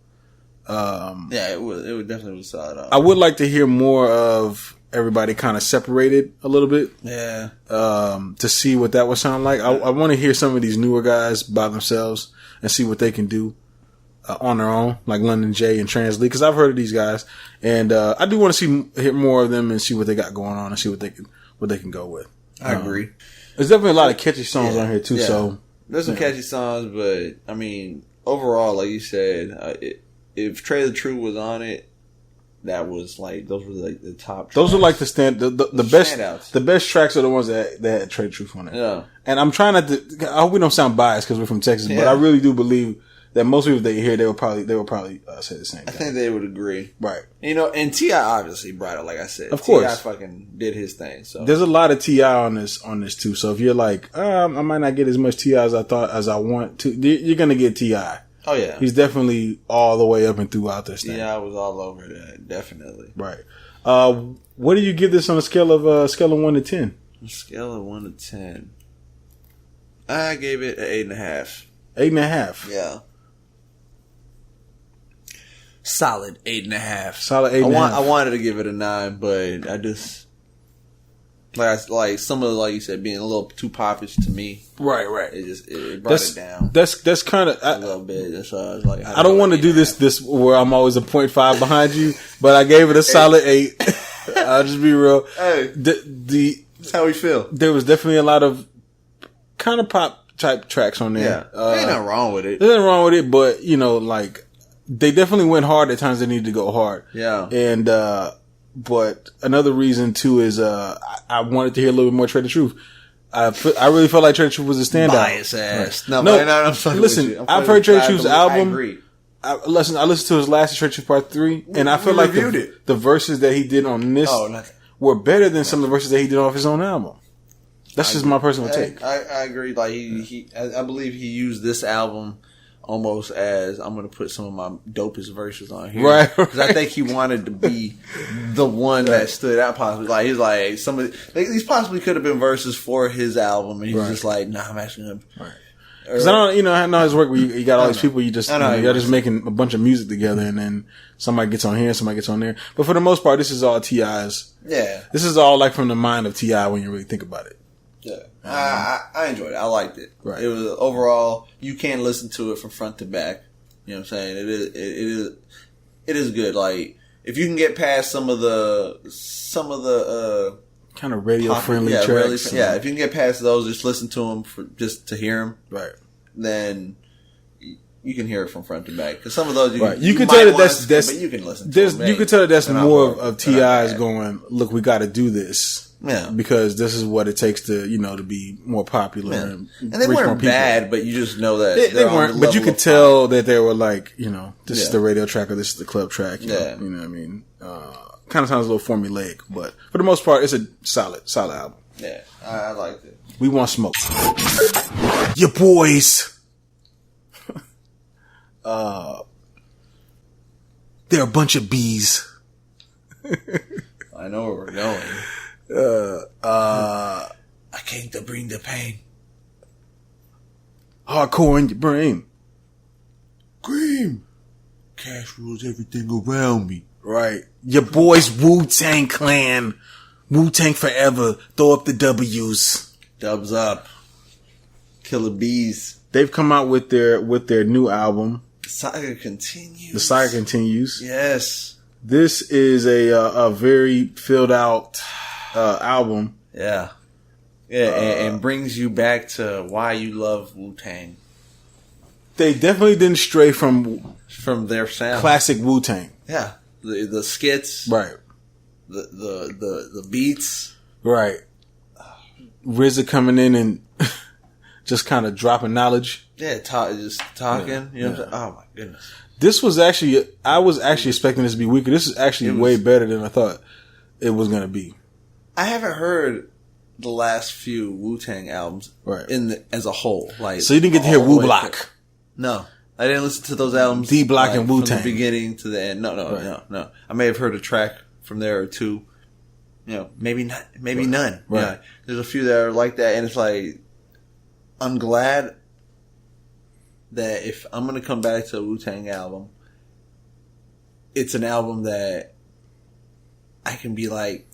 Yeah, it definitely was a solid album. I would like to hear more of everybody kind of separated a little bit. Yeah. To see what that would sound like. I want to hear some of these newer guys by themselves and see what they can do on their own, like London J and Translee, because I've heard of these guys, and I do want to hear more of them and see what they got going on and see what they can go with. I agree. There's definitely a lot of catchy songs on here too. Yeah. So there's some catchy songs, but I mean, overall, like you said, if Trade the Truth was on it, that was like those were like the top. Those are like the best standouts. The best tracks are the ones that had Trade the Truth on it. Yeah. And I'm trying not to. I hope we don't sound biased because we're from Texas, but I really do believe that most people they hear they would probably say the same thing. I think they would agree. Right. You know, and T.I. obviously brought it, like I said. Of course. T.I. fucking did his thing. So there's a lot of T.I. on this too. So if you're like, I might not get as much T.I. as I want to, you're gonna get T.I. Oh yeah. He's definitely all the way up and throughout this thing. T.I. was all over that, definitely. Right. What do you give this on a scale of 1 to 10? A scale of 1 to 10. I gave it an 8.5. 8.5. Yeah. Solid 8.5. Solid 8.5. I wanted to give it a 9, but I just like some of like you said being a little too popish to me. Right. It brought it down. That's kind of a little bit. That's why I was like, I don't want to do this where I'm always a 0.5 behind you, but I gave it a solid 8. I'll just be real. Hey, that's how we feel. There was definitely a lot of kind of pop type tracks on there. Yeah, ain't nothing wrong with it. There's nothing wrong with it, but you know, like they definitely went hard at times. They needed to go hard. Yeah, and but another reason too is I wanted to hear a little bit more Trade the Truth. I really felt like Trade the Truth was a standout. Bias ass. Right. No, I'm sorry. Listen, I've heard Trade the Truth's album. I agree. I listened to his last Trade the Truth Part 3, and I feel like the verses that he did on this were better than some of the verses that he did off his own album. That's just my personal take. I agree. Like I believe he used this album almost as I'm going to put some of my dopest verses on here, right? Because I think he wanted to be the one that stood out. Possibly, like he's like these possibly could have been verses for his album, and he's just like, nah, I'm actually going to. Right. Because I know his work where you got all these people, you're just making a bunch of music together, and then somebody gets on here, somebody gets on there. But for the most part, this is all T.I.'s. Yeah. This is all like from the mind of T.I. when you really think about it. Yeah. I enjoyed it. I liked it. Right. It was overall, you can listen to it from front to back. You know what I'm saying? It is good. Like, if you can get past some of the kind of radio friendly tracks. If you can get past those, just listen to them just to hear them. Right. Then you can hear it from front to back. Because some of those you can tell that that's but you can listen to them. You can tell that that's more of T.I.'s going, look, we got to do this. Yeah. Because this is what it takes to, to be more popular. Yeah. And they weren't bad, but you just know that they weren't. But you could tell that they were like, this is the radio track or this is the club track. You know what I mean? Kind of sounds a little formulaic, but for the most part, it's a solid album. Yeah, I liked it. We want smoke. Your boys. They're a bunch of bees. I know where we're going. I came to bring the pain. Hardcore in your brain. Cream. Cash rules everything around me. Right. Your boys Wu-Tang Clan. Wu-Tang forever. Throw up the W's. Dubs up. Killer Bees. They've come out with their new album. The saga continues. The saga continues. Yes. This is a very filled out album. Yeah. Yeah, and brings you back to why you love Wu-Tang. They definitely didn't stray from their sound. Classic Wu-Tang. Yeah. The skits. Right. The beats. Right. RZA coming in and just kind of dropping knowledge. Yeah, just talking. Yeah. You know what I'm saying? Oh my goodness. This was I was actually expecting this to be weaker. This is actually way better than I thought it was going to be. I haven't heard the last few Wu-Tang albums as a whole. Like, so you didn't get to hear Wu Block? No. I didn't listen to those albums. D Block and Wu-Tang. From the beginning to the end. No. I may have heard a track from there or two. Maybe not, maybe none. Right. Yeah. There's a few that are like that, and it's like, I'm glad that if I'm going to come back to a Wu-Tang album, it's an album that I can be like,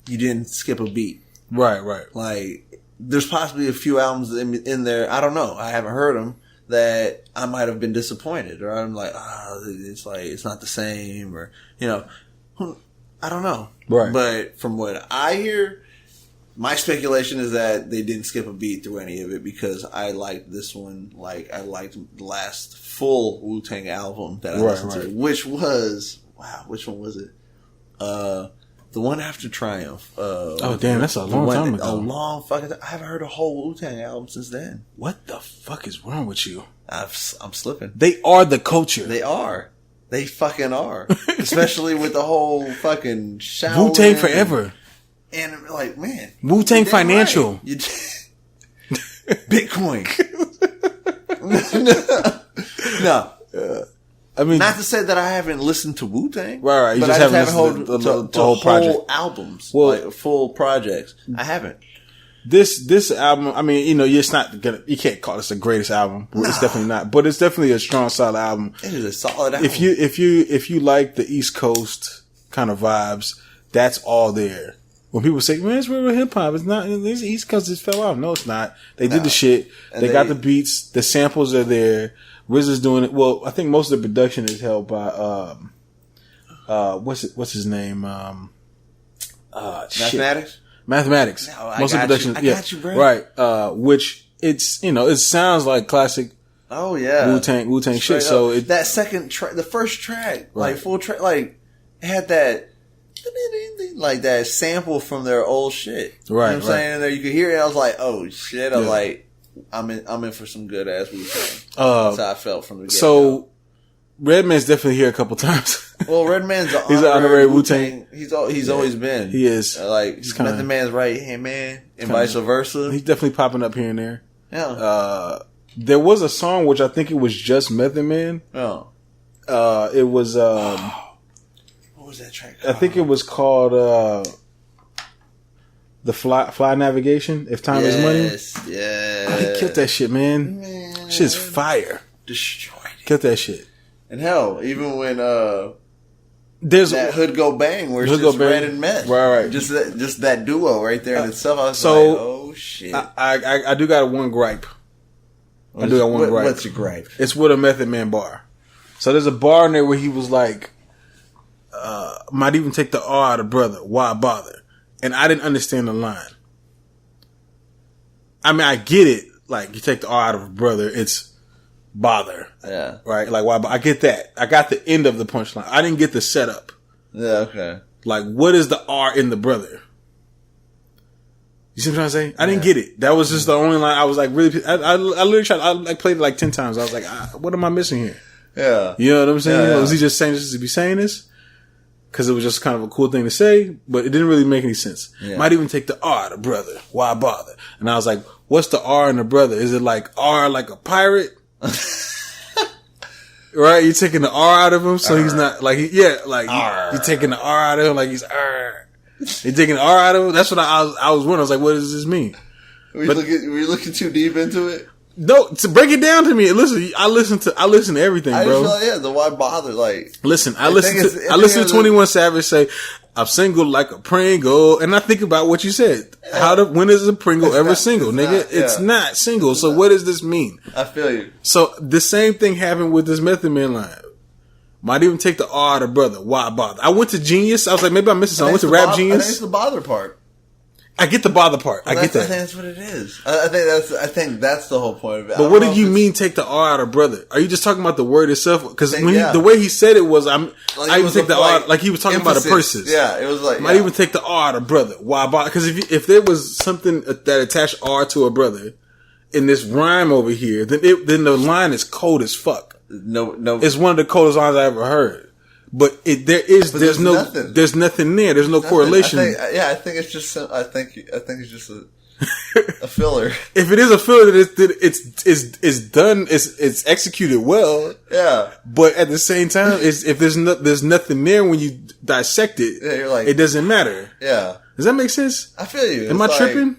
you didn't skip a beat. Right. Like, there's possibly a few albums in there, I don't know, I haven't heard them, that I might have been disappointed, or I'm like, it's not the same, or, I don't know. Right. But from what I hear, my speculation is that they didn't skip a beat through any of it, because I liked this one, like I liked the last full Wu-Tang album that I listened to, which one was it? The The one after Triumph. Oh damn, that's a long time ago. A long fucking time. I haven't heard a whole Wu-Tang album since then. What the fuck is wrong with you? I'm slipping. They are the culture. They are. They fucking are. Especially with the whole fuking Shaolin. Wu-Tang forever. And like, man. Wu-Tang Financial. Right. Bitcoin. No. I mean, not to say that I haven't listened to Wu-Tang. Right. You but just I haven't listened listened to the whole project. Whole albums. Well, like full projects. I haven't. This album, I mean, you know, it's not gonna, you can't call this the greatest album. Nah. It's definitely not, but it's definitely a strong, solid album. It is a solid album. If you like the East Coast kind of vibes, that's all there. When people say, man, it's real hip hop, it's not, it's East Coast just fell off. No, it's not. They did the shit. They got the beats, the samples are there. Riz is doing it. Well, I think most of the production is held by, what's his name? Mathematics? Mathematics. No, most of the production, I got you, bro. Right. Which it's, you know, it sounds like classic. Oh yeah. Wu-Tang shit. So that second track, the first track, like full track, like it had that, like that sample from their old shit. Right. You know what I'm saying? And there you could hear it. I was like, oh shit. I was like, I'm in for some good ass Wu-Tang. That's how I felt from the get-go. So Redman's definitely here a couple times. Well, Redman's he's an honorary Wu-Tang. He's always been. He is. Like he's Method Man's right hand man, and vice versa. He's definitely popping up here and there. Yeah. There was a song which I think it was just Method Man. Oh. It was. What was that track called? I think it was called the Fly Navigation. If Time Is Money. Yeah. He killed that shit, man. Shit's fire. Destroyed it. Killed that shit. And hell, even when there's that Hood Go Bang, where it's just Red and Meth, right, just that duo right there in itself. I was like, oh shit. I do got one gripe. Gripe. What's your gripe? It's with a Method Man bar. So there's a bar in there where he was like, might even take the R out of brother. Why bother? And I didn't understand the line. I mean, I get it. Like you take the R out of a brother, it's bother. Yeah. Right? Like, why? I get that. I got the end of the punchline. I didn't get the setup. Yeah, okay. Like, what is the R in the brother? You see what I'm trying to say? I didn't get it. That was just the only line. I was like, really, I literally tried, I played it like 10 times. I was like, what am I missing here? Yeah. You know what I'm saying? Yeah. Was he just saying this to be saying this? Because it was just kind of a cool thing to say, but it didn't really make any sense. Yeah. Might even take the R, the brother. Why bother? And I was like, what's the R in the brother? Is it like R like a pirate? Right? You're taking the R out of him, so he's not like, you're taking the R out of him like he's R. You're taking the R out of him? That's what I was wondering. I was like, what does this mean? Were you looking too deep into it? No, to break it down to me. Listen, I listen to everything, bro. I just feel like, the why bother? Like, listen, I listen to 21 Savage say, "I'm single like a Pringle," and I think about what you said. When is a Pringle ever single, nigga? It's not single. So what does this mean? I feel you. So the same thing happened with this Method Man line. Might even take the R to brother. Why bother? I went to Genius. I was like, maybe I'm missing something. I went to Rap Genius. I think it's the bother part. I get the bother part. I get that. I think that's what it is. I think that's the whole point of it. But what do you mean take the R out of brother? Are you just talking about the word itself? Because the way he said it was, I even take the R, like he was talking about the purses. Yeah, it was like, might even take the R out of brother. Why bother? Because if there was something that attached R to a brother in this rhyme over here, then the line is cold as fuck. No. It's one of the coldest lines I ever heard. But there's nothing there. There's no correlation. I think it's just a filler. If it is a filler, it's done. It's executed well. Yeah. But at the same time, if there's nothing there when you dissect it, you're like, it doesn't matter. Yeah. Does that make sense? I feel you. Am I tripping?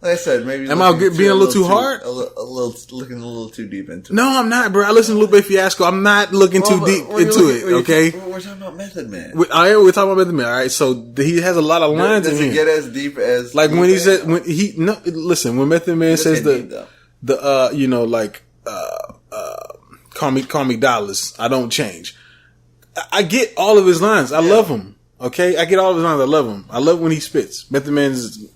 Like I said, maybe. Am I being a little too hard? Looking a little too deep into it. No, I'm not, bro. I listen to Lupe Fiasco. I'm not looking too deep into it. Okay. We're talking about Method Man. We're talking about Method Man. All right. So he has a lot of lines in here. Does it get as deep as like when he said listen, when Method Man says call me dollars. I don't change. I get all of his lines. I love him. Okay. I get all of his lines. I love him. I love when he spits. Method Man's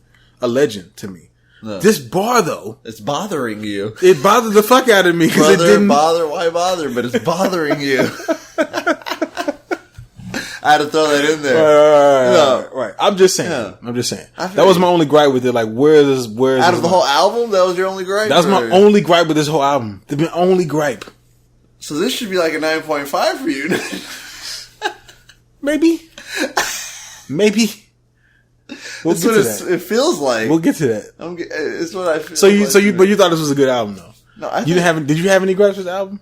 a legend to me. No. This bar though, it's bothering you. It bothered the fuck out of me because it didn't bother. Why bother? But it's bothering you. I had to throw that in there. Right. I'm just saying. Yeah. I'm just saying. That was my only gripe with it. Like, where's out of the whole album? That was your only gripe? That was my only gripe with this whole album. The only gripe. So this should be like a 9.5 for you. Maybe. We'll get to that. It feels like. We'll get to that. It's what I feel. But you thought this was a good album though. No, did you have any gripes with the album?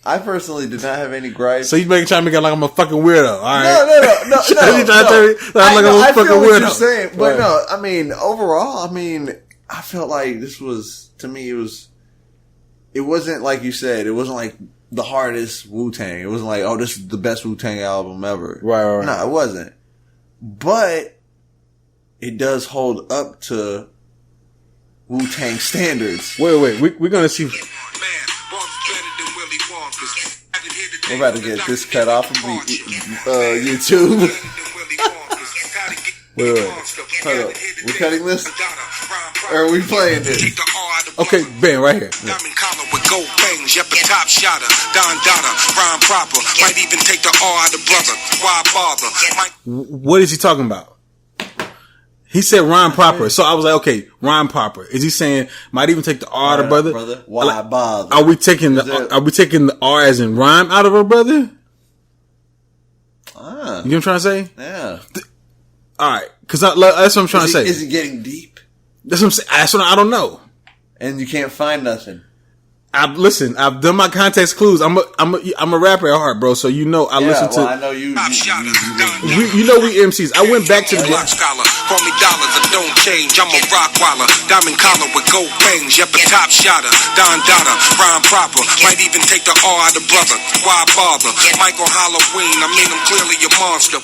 I personally did not have any gripes. So you trying to make it like I'm a fucking weirdo. All right. No. I feel what you're saying, but right. No. I mean, overall, I felt like this was, to me, it wasn't like you said. It wasn't like the hardest Wu-Tang. It wasn't like, oh, this is the best Wu-Tang album ever. Right. No, it wasn't. But it does hold up to Wu-Tang standards. Wait. We're gonna see. We're about to get this cut off of YouTube. Wait. Hold up. We cutting this? Or are we playing this? Okay, bam, right here. Yeah. Top shotter, Don Donna, rhyme proper. Might even take the R out of brother. Why bother? What is he talking about? He said rhyme proper. So I was like, okay, rhyme proper. Is he saying might even take the R out of brother? Why bother? Are we taking the R as in rhyme out of her brother? You know what I'm trying to say? Yeah. Alright. Cause that's what I'm trying to say. Is it getting deep? That's what I'm saying. That's what I don't know. And you can't find nothing. I've done my context clues. I'm a rapper at heart, bro. So you know I listen to. I know you. You know we MCs. I went back to the rock scholar. Call me dollars, I don't change. I'm a rock waller. Diamond collar with gold bangs. Yep, a top shotter. Don Donna, rhyme proper. Might even take the R out of brother. Why bother? Mike on Halloween. I mean, I'm clearly a monster.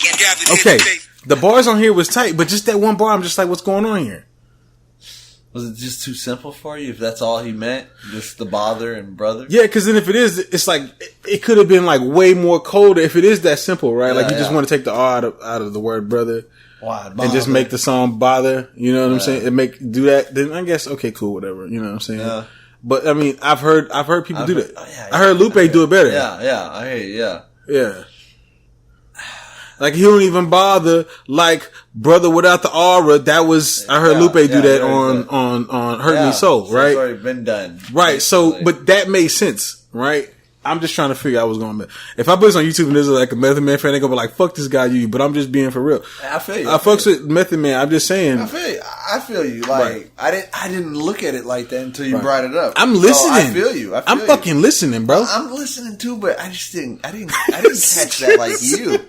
Okay, the bars on here was tight, but just that one bar, I'm just like, what's going on here? Was it just too simple for you? If that's all he meant, just the bother and brother. Yeah, because then if it is, it's like it could have been like way more colder. If it is that simple, right? Like you just want to take the R out of the word brother, and just make the song bother. You know what I'm saying? And do that. Then I guess okay, cool, whatever. You know what I'm saying? Yeah. But I mean, I've heard people do that. I heard Lupe do it better. Yeah, I hear you. Yeah. Like, he don't even bother, like, Brother Without the Aura, that was, I heard Lupe do that on Hurt Me So, right? It's already been done. Right, so, but that made sense, right? I'm just trying to figure out what's going on. If I put this on YouTube and there's like a Method Man fan, they're gonna be like, fuck this guy, but I'm just being for real. I feel you. I fucks with Method Man, I'm just saying. I feel you. Like, right. I didn't look at it like that until you brought it up. I'm listening. So I feel you. I'm fucking listening, bro. I'm listening too, but I didn't catch that like you.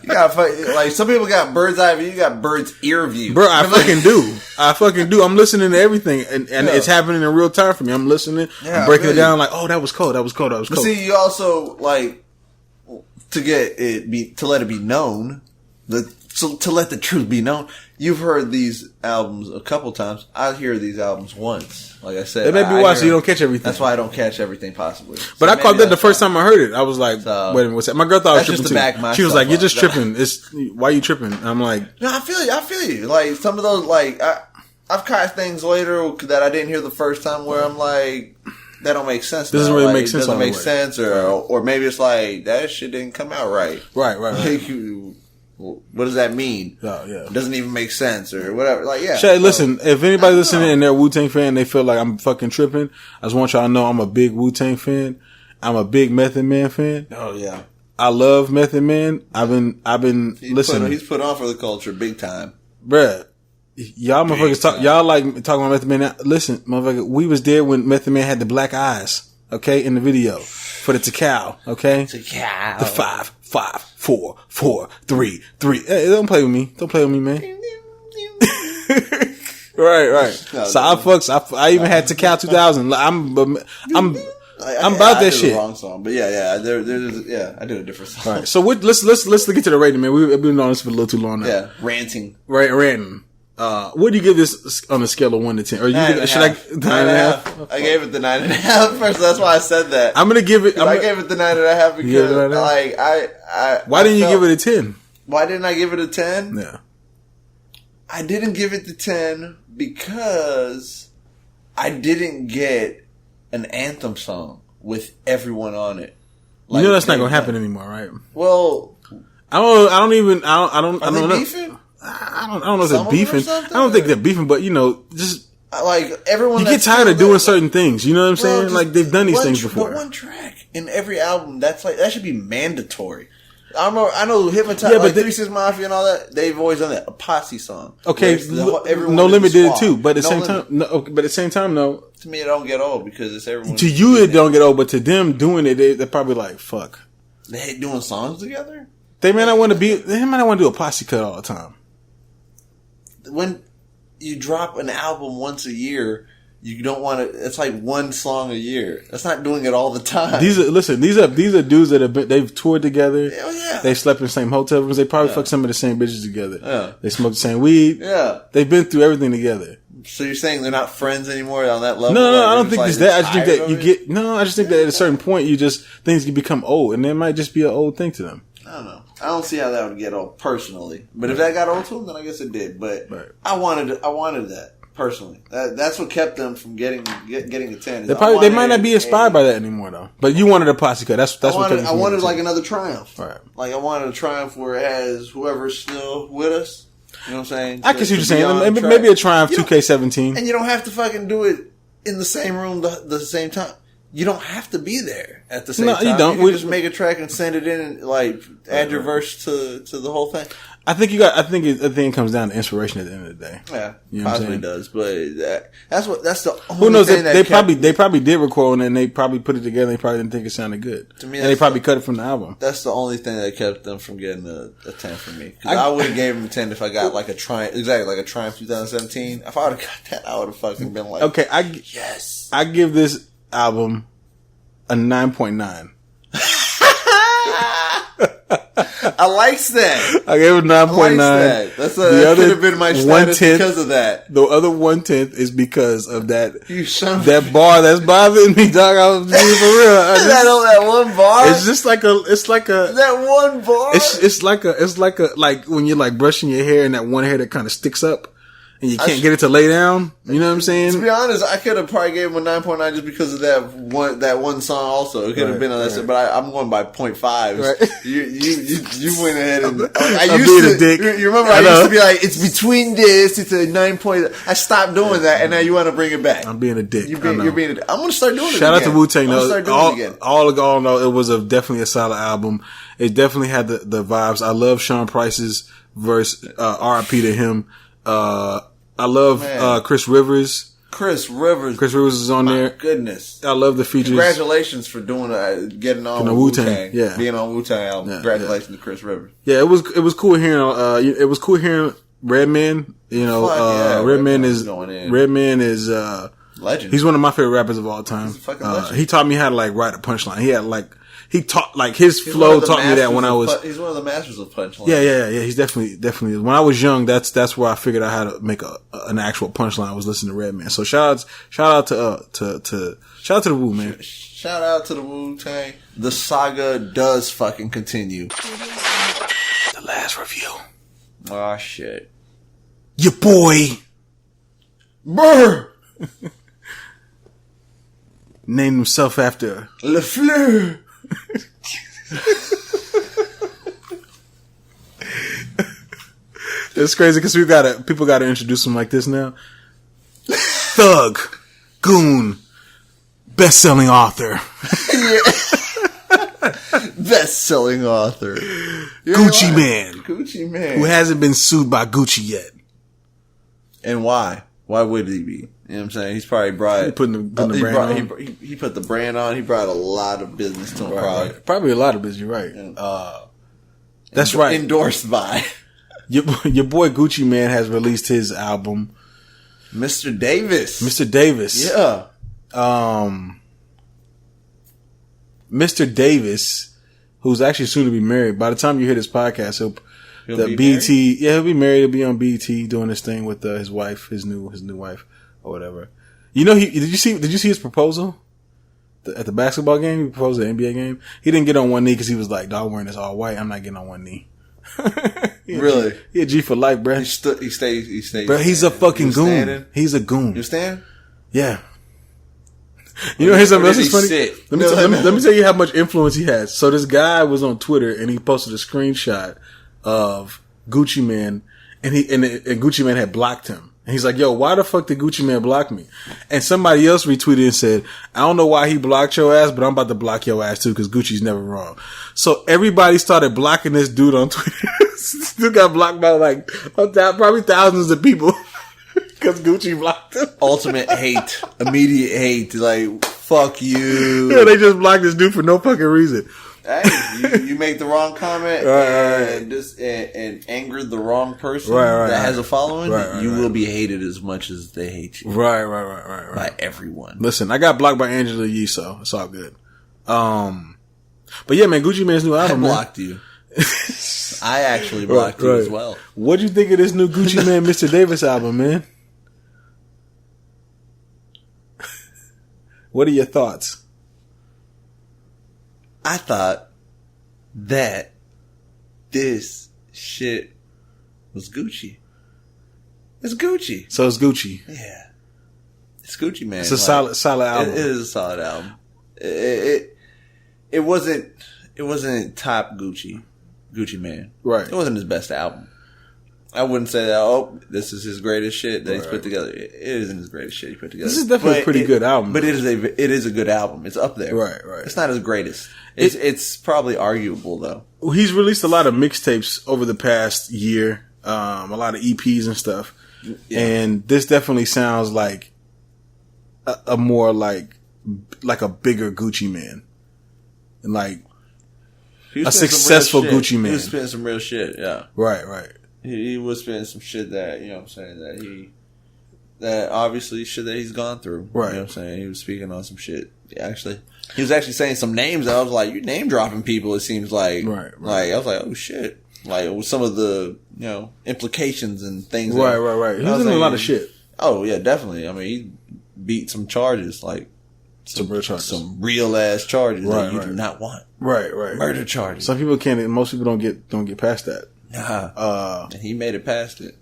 You got like some people got bird's eye view, you got bird's ear view. Bro, I fucking do. I'm listening to everything, and it's happening in real time for me. I'm listening, I'm breaking it down like, oh, that was cold. But see, you also like to let it be known, to let the truth be known. You've heard these albums a couple times. I hear these albums once. Like I said, it may be why so you don't catch everything. That's why I don't catch everything possibly. But I caught that the first time I heard it. I was like, wait a minute, what's that? My girl thought I was tripping too. She was like, you're just tripping. Why are you tripping? I'm like, no, I feel you. Like some of those, like I've caught things later that I didn't hear the first time where I'm like, that don't make sense. Doesn't really make sense. Doesn't make sense, or maybe it's like that shit didn't come out right. Right. Like, what does that mean? Oh, yeah. It doesn't even make sense or whatever. Like, yeah. Shay, listen, if anybody listening and they're a Wu-Tang fan, they feel like I'm fucking tripping, I just want y'all to know I'm a big Wu-Tang fan. I'm a big Method Man fan. Oh, yeah. I love Method Man. I've been listening. He's put on for the culture big time. Bruh. Y'all motherfuckers y'all like talking about Method Man. Now, listen, motherfucker, we was there when Method Man had the black eyes, okay, in the video. For the Tikal, okay? Tikal. The 5, 4, 4, 3, 3. Hey, don't play with me. Don't play with me, man. Right. No, so I even had Tikal 2000. I'm about that shit. The wrong song, but yeah. I did a different song. All right. So let's get to the rating, man. We've been on this for a little too long now. Yeah, ranting. Ranting. What do you give this on a scale of 1 to 10? Or 9.5? I gave it the 9.5 first. That's why I said that. I'm gonna give it. I gave it the 9.5 because like Why didn't you give it a 10? Why didn't I give it a 10? Yeah. I didn't give it the 10 because I didn't get an anthem song with everyone on it. Like, you know that's not gonna happen anymore, right? Well, I don't know. Beefing? I don't know if Some they're of them or beefing. something, I don't think or- they're beefing, but just Like everyone, you get that's tired still of doing there, certain things. You know what I'm saying? just Like they've done these one things before. But one track in every album, that should be mandatory. I know Hypnotize, Yeah, but like they- 3 6 Mafia and all that. They've always done that. A posse song. Okay, Everyone No is Limit the did it squad. too, but at the No same Limit. time, but at the same time, no. To me, it don't get old because it's everyone. To you, it don't get old, but to them doing it, they're probably like, "Fuck." They hate doing songs together. They might not want to be. They might not want to do a posse cut all the time. When you drop an album once a year, you don't want to. It's like one song a year. That's not doing it all the time. These are dudes that they've toured together. Hell yeah. They slept in the same hotel rooms. They probably fucked some of the same bitches together. Yeah. They smoked the same weed. Yeah. They've been through everything together. So you're saying they're not friends anymore on that level? No, Like, I don't they're think just it's that. I just think tired that of you it? get no. I just think that at a certain point, things can become old, and it might just be an old thing to them. I don't know. I don't see how that would get old personally. But if that got old to them, then I guess it did. But Right. I wanted that personally. That's what kept them from getting attention. They might not be inspired by that anymore, though. But you wanted a posse cut. That's I what wanted, kept you I from wanted getting like another triumph. Right. Like I wanted a triumph where it has whoever's still with us. You know what I'm saying? I can see what you're To saying. be on Maybe, track. maybe a Triumph You don't- 2K17. And you don't have to fucking do it in the same room the same time. You don't have to be there at the same No, time. you don't. You can We- just make a track and send it in and like add your verse to the whole thing. I think it comes down to inspiration at the end of the day. Yeah, You know what I'm possibly saying? does, but that's the only Who knows? thing They that probably did record it and they probably put it together. And they probably didn't think it sounded good. To me, and they that's probably cut it from the album. That's the only thing that kept them from getting a 10 from me. 'Cause I would have gave them a 10 if I got like a Triumph, exactly like a Triumph 2017. If I would have got that, I would have fucking been like, Okay, yes. I give this album a 9.9. I likes that. I gave it a 9.9. That. That could have been my status because of that. The other 1/10 is because of that. You son of That bar that's bothering me, dog. I was being for real. that one bar. It's just like a. That one bar. It's like when you're like brushing your hair and that one hair that kind of sticks up and you can't get it to lay down. You know what I'm saying? To be honest, I could have probably gave him a 9.9 just because of that one song. Also, it could have been on that. Right. But I'm going by 0.5. Right. You went ahead and I'm being a dick. You remember I used to be like, it's between this. It's a 9. I stopped doing that, and now you want to bring it back. I'm being a dick. You're being a dick. I'm going to start doing it. Shout out again. to Wu-Tang. All It was definitely a solid album. It definitely had the vibes. I love Sean Price's verse. R.I.P. to him. I love Chris Rivers. Chris Rivers is on there. Goodness. I love the features. Congratulations for doing getting on Wu-Tang. Yeah. Being on Wu-Tang album. Yeah, Congratulations to Chris Rivers. Yeah, it was cool hearing Redman. You know, Redman is legend. He's one of my favorite rappers of all time. He's a fucking legend. He taught me how to like write a punchline. He taught his flow taught me that when I was. He's one of the masters of punchline. Yeah. He's definitely. When I was young, that's where I figured out how to make an actual punchline. I was listening to Redman. So shout out to the Wu, man. Shout out to the Wu-Tang. The saga does fucking continue. The last review. Oh shit. Your boy. Brr. Named himself after LaFleur. It's crazy because people gotta introduce him like this now. Thug, goon, best-selling author, best-selling author, Gucci Mane, Gucci Mane, who hasn't been sued by Gucci yet. And why? Why would he be? You know what I'm saying? He's probably brought putting the brand on. He put the brand on. He brought a lot of business to him. Right. Probably a lot of business. You're right. That's right. Endorsed by your boy Gucci Mane has released his album, Mr. Davis. Yeah. Mr. Davis, who's actually soon to be married. By the time you hear this podcast, he'll be BET. Married? Yeah, he'll be married. He'll be on BET doing this thing with his wife, his new wife, or whatever. You know, did you see his proposal at the basketball game? He proposed at the NBA game. He didn't get on one knee because he was like, "Dog, wearing this all white. I'm not getting on one knee." Really? He a G for life, bro. He stays. Bro, he's a fucking goon. He's a goon. You stand? Yeah. You know, here's something else that's funny. Sit? Let me tell you how much influence he has. So this guy was on Twitter and he posted a screenshot of Gucci Mane, and Gucci Mane had blocked him. And he's like, yo, why the fuck did Gucci Mane block me? And somebody else retweeted and said, I don't know why he blocked your ass, but I'm about to block your ass too, because Gucci's never wrong. So everybody started blocking this dude on Twitter. This dude got blocked by like probably thousands of people because Gucci blocked him. Ultimate hate. Immediate hate. Like, fuck you. Yeah, they just blocked this dude for no fucking reason. Hey, you make the wrong comment and anger the wrong person that has a following, you will be hated as much as they hate you. Right. By everyone. Listen, I got blocked by Angela Yee, so it's all good. But yeah, man, Gucci Mane's new album. I blocked you. I actually blocked you as well. What'd you think of this new Gucci Mane Mr. Davis album, man? What are your thoughts? I thought that this shit was Gucci. It's Gucci. So it's Gucci. Yeah. It's Gucci Mane. It's a solid album. It is a solid album. It wasn't top Gucci Mane. Right. It wasn't his best album. I wouldn't say that, oh, this is his greatest shit that he's put together. It isn't his greatest shit he put together. This is definitely a pretty good album. But it is a good album. It's up there. Right. It's not his greatest. It's probably arguable, though. He's released a lot of mixtapes over the past year, a lot of EPs and stuff. Yeah. And this definitely sounds like a more like a bigger Gucci Mane. And like a successful Gucci Mane. He was spitting some real shit, yeah. Right. He was spitting some shit that, you know what I'm saying, that obviously shit that he's gone through. Right. You know what I'm saying? He was speaking on some shit. He was actually saying some names that I was like, you name dropping people, it seems like. Right. Like, I was like, oh shit. Like, with some of the, you know, implications and things. Right. He was in a lot of shit. Oh, yeah, definitely. I mean, he beat some charges, like, some real charges. Some real ass charges that you do not want. Right. Murder charges. Some people can't, most people don't get past that. And he made it past it.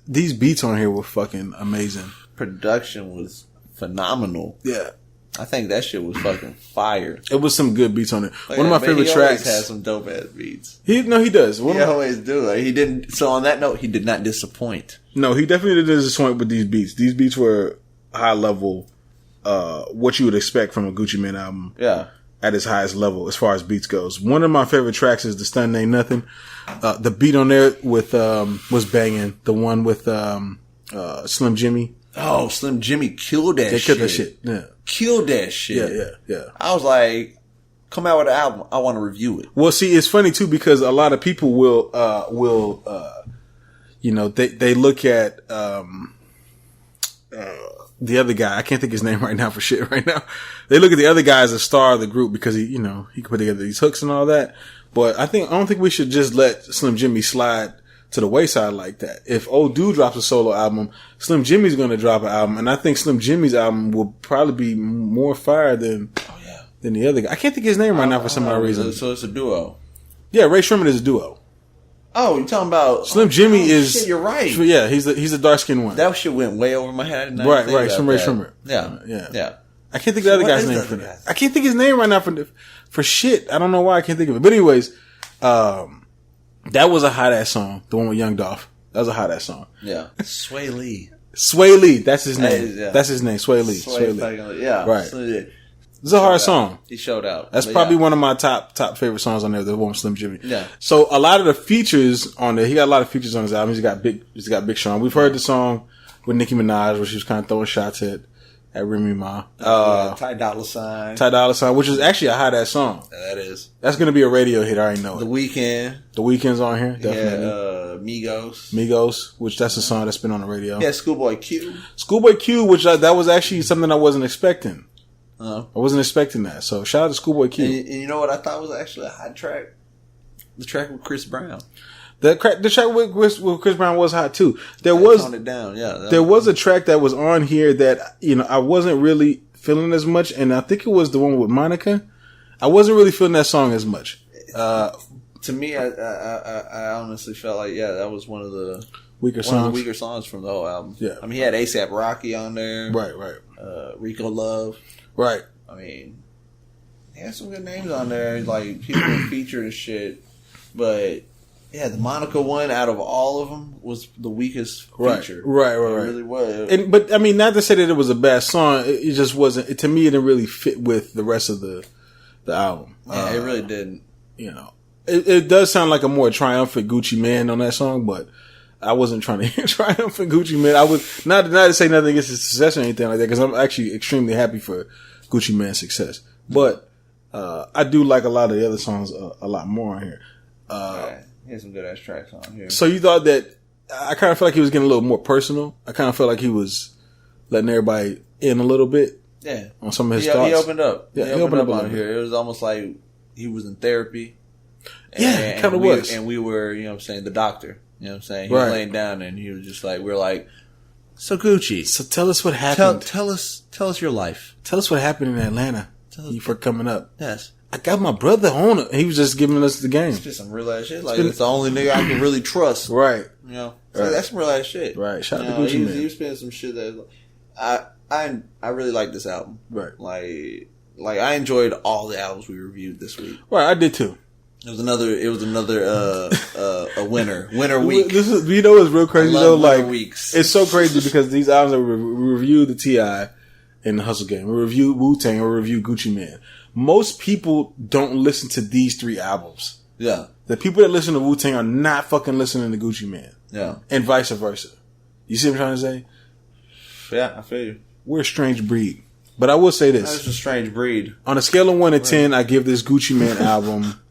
These beats on here were fucking amazing. Production was phenomenal. Yeah. I think that shit was fucking fire. It was some good beats on it. One of my favorite tracks. He always has some dope ass beats. He does. He always do. Like, he didn't. So on that note, he did not disappoint. No, he definitely didn't disappoint with these beats. These beats were high level, what you would expect from a Gucci Mane album. Yeah. At its highest level as far as beats goes. One of my favorite tracks is The Stun Ain't Nothing. The beat on there with was banging. The one with Slim Jimmy. Oh, Slim Jimmy killed that shit. They killed that shit. Yeah. Killed that shit. Yeah. I was like, come out with an album. I want to review it. Well, see, it's funny too because a lot of people will you know, they look at the other guy, I can't think his name right now for shit right now. They look at the other guy as a star of the group because he can put together these hooks and all that. But I don't think we should just let Slim Jimmy slide to the wayside like that. If Old Dude drops a solo album, Slim Jimmy's going to drop an album, and I think Slim Jimmy's album will probably be more fire than the other guy. I can't think of his name right now for some odd reason. So it's a duo. Yeah, Ray Sherman is a duo. Oh, you're talking about Slim Jimmy is. Shit, you're right. Yeah, he's the dark skinned one. That shit went way over my head. Right. Some Ray Sherman. Yeah. I can't think of the other guy's name for that. I can't think of his name right now for shit. I don't know why I can't think of it. But anyways, that was a hot ass song. The one with Young Dolph. That was a hot ass song. Yeah. Sway Lee. That's his name. That's his name. Sway Lee. Yeah. Right. It's a hard song. He showed out. That's probably one of my top favorite songs on there. The one with Slim Jimmy. Yeah. So a lot of the features on there, he got a lot of features on his album. He's got Big Sean. We've heard the song with Nicki Minaj where she was kind of throwing shots at Remy Ma. Ty Dolla $ign, which is actually a hot ass song. That is. That's gonna be a radio hit. I already know it. The Weeknd's on here. Definitely. Migos, which that's a song that's been on the radio. Yeah, Schoolboy Q, which that was actually something I wasn't expecting. I wasn't expecting that. So shout out to Schoolboy Q. And you know what I thought was actually a hot track? The track with Chris Brown. The track with Chris Brown was hot too. There was a track that was on here that I wasn't really feeling as much, and I think it was the one with Monica. I wasn't really feeling that song as much. To me, I honestly felt like that was one of the weaker songs. One of the weaker songs from the whole album. Yeah. I mean, he had A$AP Rocky on there. Right. Rico Love. Right. I mean, he had some good names on there. Like, people were featured and shit. But, yeah, the Monica one out of all of them was the weakest feature. Right. It really was. But, I mean, not to say that it was a bad song. It just wasn't, to me, it didn't really fit with the rest of the album. Yeah, it really didn't. You know, it does sound like a more triumphant Gucci Mane on that song, but I wasn't trying to hear triumphant Gucci Mane. I was not to say nothing against his success or anything like that, because I'm actually extremely happy for Gucci Mane's success. But I do like a lot of the other songs a lot more on here. He had some good ass tracks on here. So you thought that I kind of felt like he was getting a little more personal. I kind of felt like he was letting everybody in a little bit. Yeah, on some of his thoughts. He opened up. Yeah, he opened up on here. It was almost like he was in therapy. Yeah, it kind of was. And we were, you know what I'm saying, the doctor. You know what I'm saying? He was laying down and he was just like, we're like, so Gucci. So tell us what happened. Tell us your life. Tell us what happened in Atlanta. You for coming up. Yes. I got my brother on it. He was just giving us the game. It's just some real ass shit. Like, it's the only nigga I can really trust. Right. You know? So that's some real ass shit. Right. Shout out to Gucci Mane. He was spending some shit that I really like this album. Right. Like I enjoyed all the albums we reviewed this week. Right, I did too. It was another a winter week. This is, you know, what's real crazy though. Like, weeks. It's so crazy because these albums that we reviewed the T.I. and the Hustle Game, we reviewed Wu-Tang, we reviewed Gucci Mane. Most people don't listen to these three albums. Yeah, the people that listen to Wu-Tang are not fucking listening to Gucci Mane. Yeah, and vice versa. You see what I'm trying to say? Yeah, I feel you. We're a strange breed. But I will say this: that's a strange breed. On a scale of 1 to 10, I give this Gucci Mane album.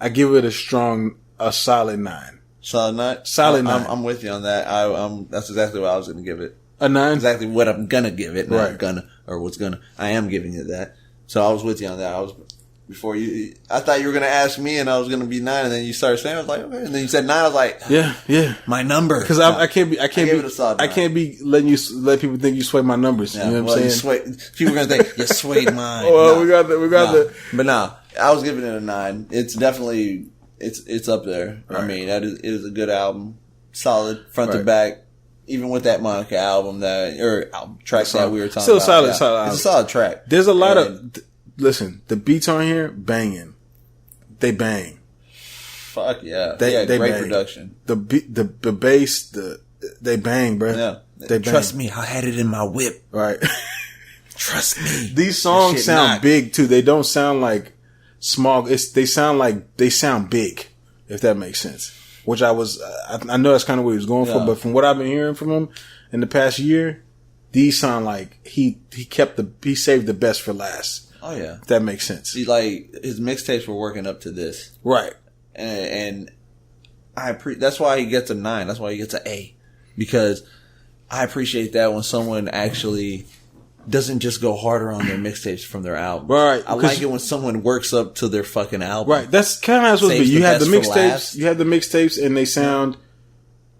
I give it a solid 9. Solid 9? Solid 9. I'm with you on that. That's exactly what I was going to give it. A 9? Exactly what I'm going to give it. I am giving it that. So I was with you on that. I thought you were going to ask me and I was going to be 9 and then you started saying, I was like, okay. And then you said 9, I was like, yeah. My number. Because I can't be let people think you sway my numbers. Yeah, you know what I'm saying? People are going to think you swayed mine. Well, we got the. But no, I was giving it a 9. It's definitely, it's up there. Right. I mean, it is a good album. Solid front to back. Even with that Monica album track that we were talking about. Solid. It's a solid track. There's a lot of, listen, the beats on here, banging. They bang. Fuck yeah. They great bang. production. The bass, they bang, bro. Yeah. They bang. Trust me, I had it in my whip. Right. Trust me. These songs sound big too. They don't sound like small. They sound big, if that makes sense. Which I know that's kind of what he was going for, but from what I've been hearing from him in the past year, these sound like he saved the best for last. Oh yeah. If that makes sense. See, like, his mixtapes were working up to this. Right. And that's why he gets a 9. That's why he gets an A. Because I appreciate that when someone actually doesn't just go harder on their mixtapes from their album. Right. I like it when someone works up to their fucking album. Right. That's kind of how it's supposed to be. You have the mixtapes and they sound,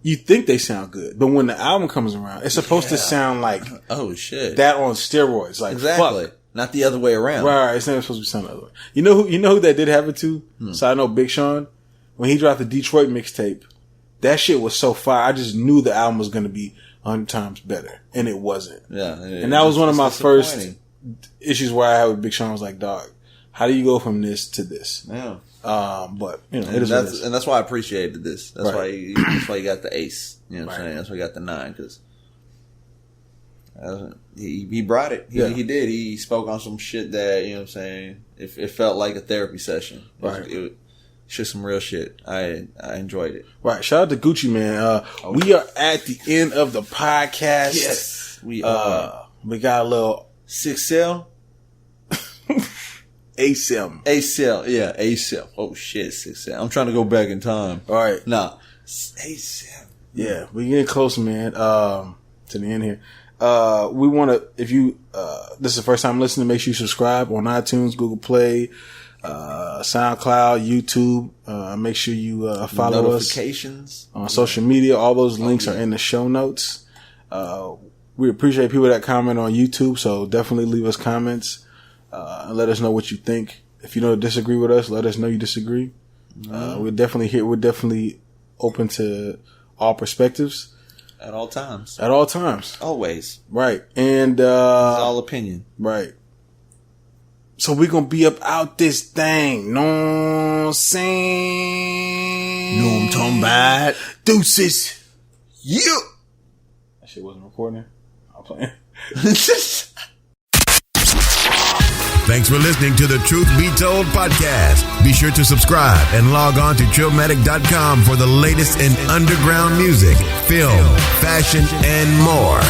you think they sound good. But when the album comes around, it's supposed to sound like, oh shit, that on steroids. Like, exactly. Fuck. Not the other way around. Right. It's never supposed to sound the other way. You know who that did have it to? So I know Big Sean, when he dropped the Detroit mixtape, that shit was so fire. I just knew the album was going to be 100 times better, and it wasn't. Yeah, and that was one of my first issues where I had with Big Sean. Was like, dog, how do you go from this to this? Yeah. But you know, and that's why I appreciated this. That's why he got the ace. You know what I'm saying? That's why he got the 9 because he brought it. He did. He spoke on some shit that, you know what I'm saying. It felt like a therapy session. It just some real shit. I enjoyed it. Right. Shout out to Gucci Mane. We are at the end of the podcast. Yes, we are. We got a little 6L. ASIM. Yeah, ASIM. Oh shit, 6L. I'm trying to go back in time. All right. Nah, ASIM. Yeah, we getting close, man. To the end here. We want to, if you, this is the first time listening, make sure you subscribe on iTunes, Google Play, SoundCloud, YouTube. Make sure you follow notifications us on social media. All those links are in the show notes. We appreciate people that comment on YouTube, so definitely leave us comments and let us know what you think. If you don't disagree with us, let us know you disagree. We're definitely open to all perspectives. At all times. At all times. Always. Right. And, It's all opinion. right. So we gonna be up out this thing. Know what I'm saying? Know what I'm talking about? Deuces. Yeah. That shit wasn't recording. I'm playing. Thanks for listening to the Truth Be Told podcast. Be sure to subscribe and log on to Trillmatic.com for the latest in underground music, film, fashion, and more.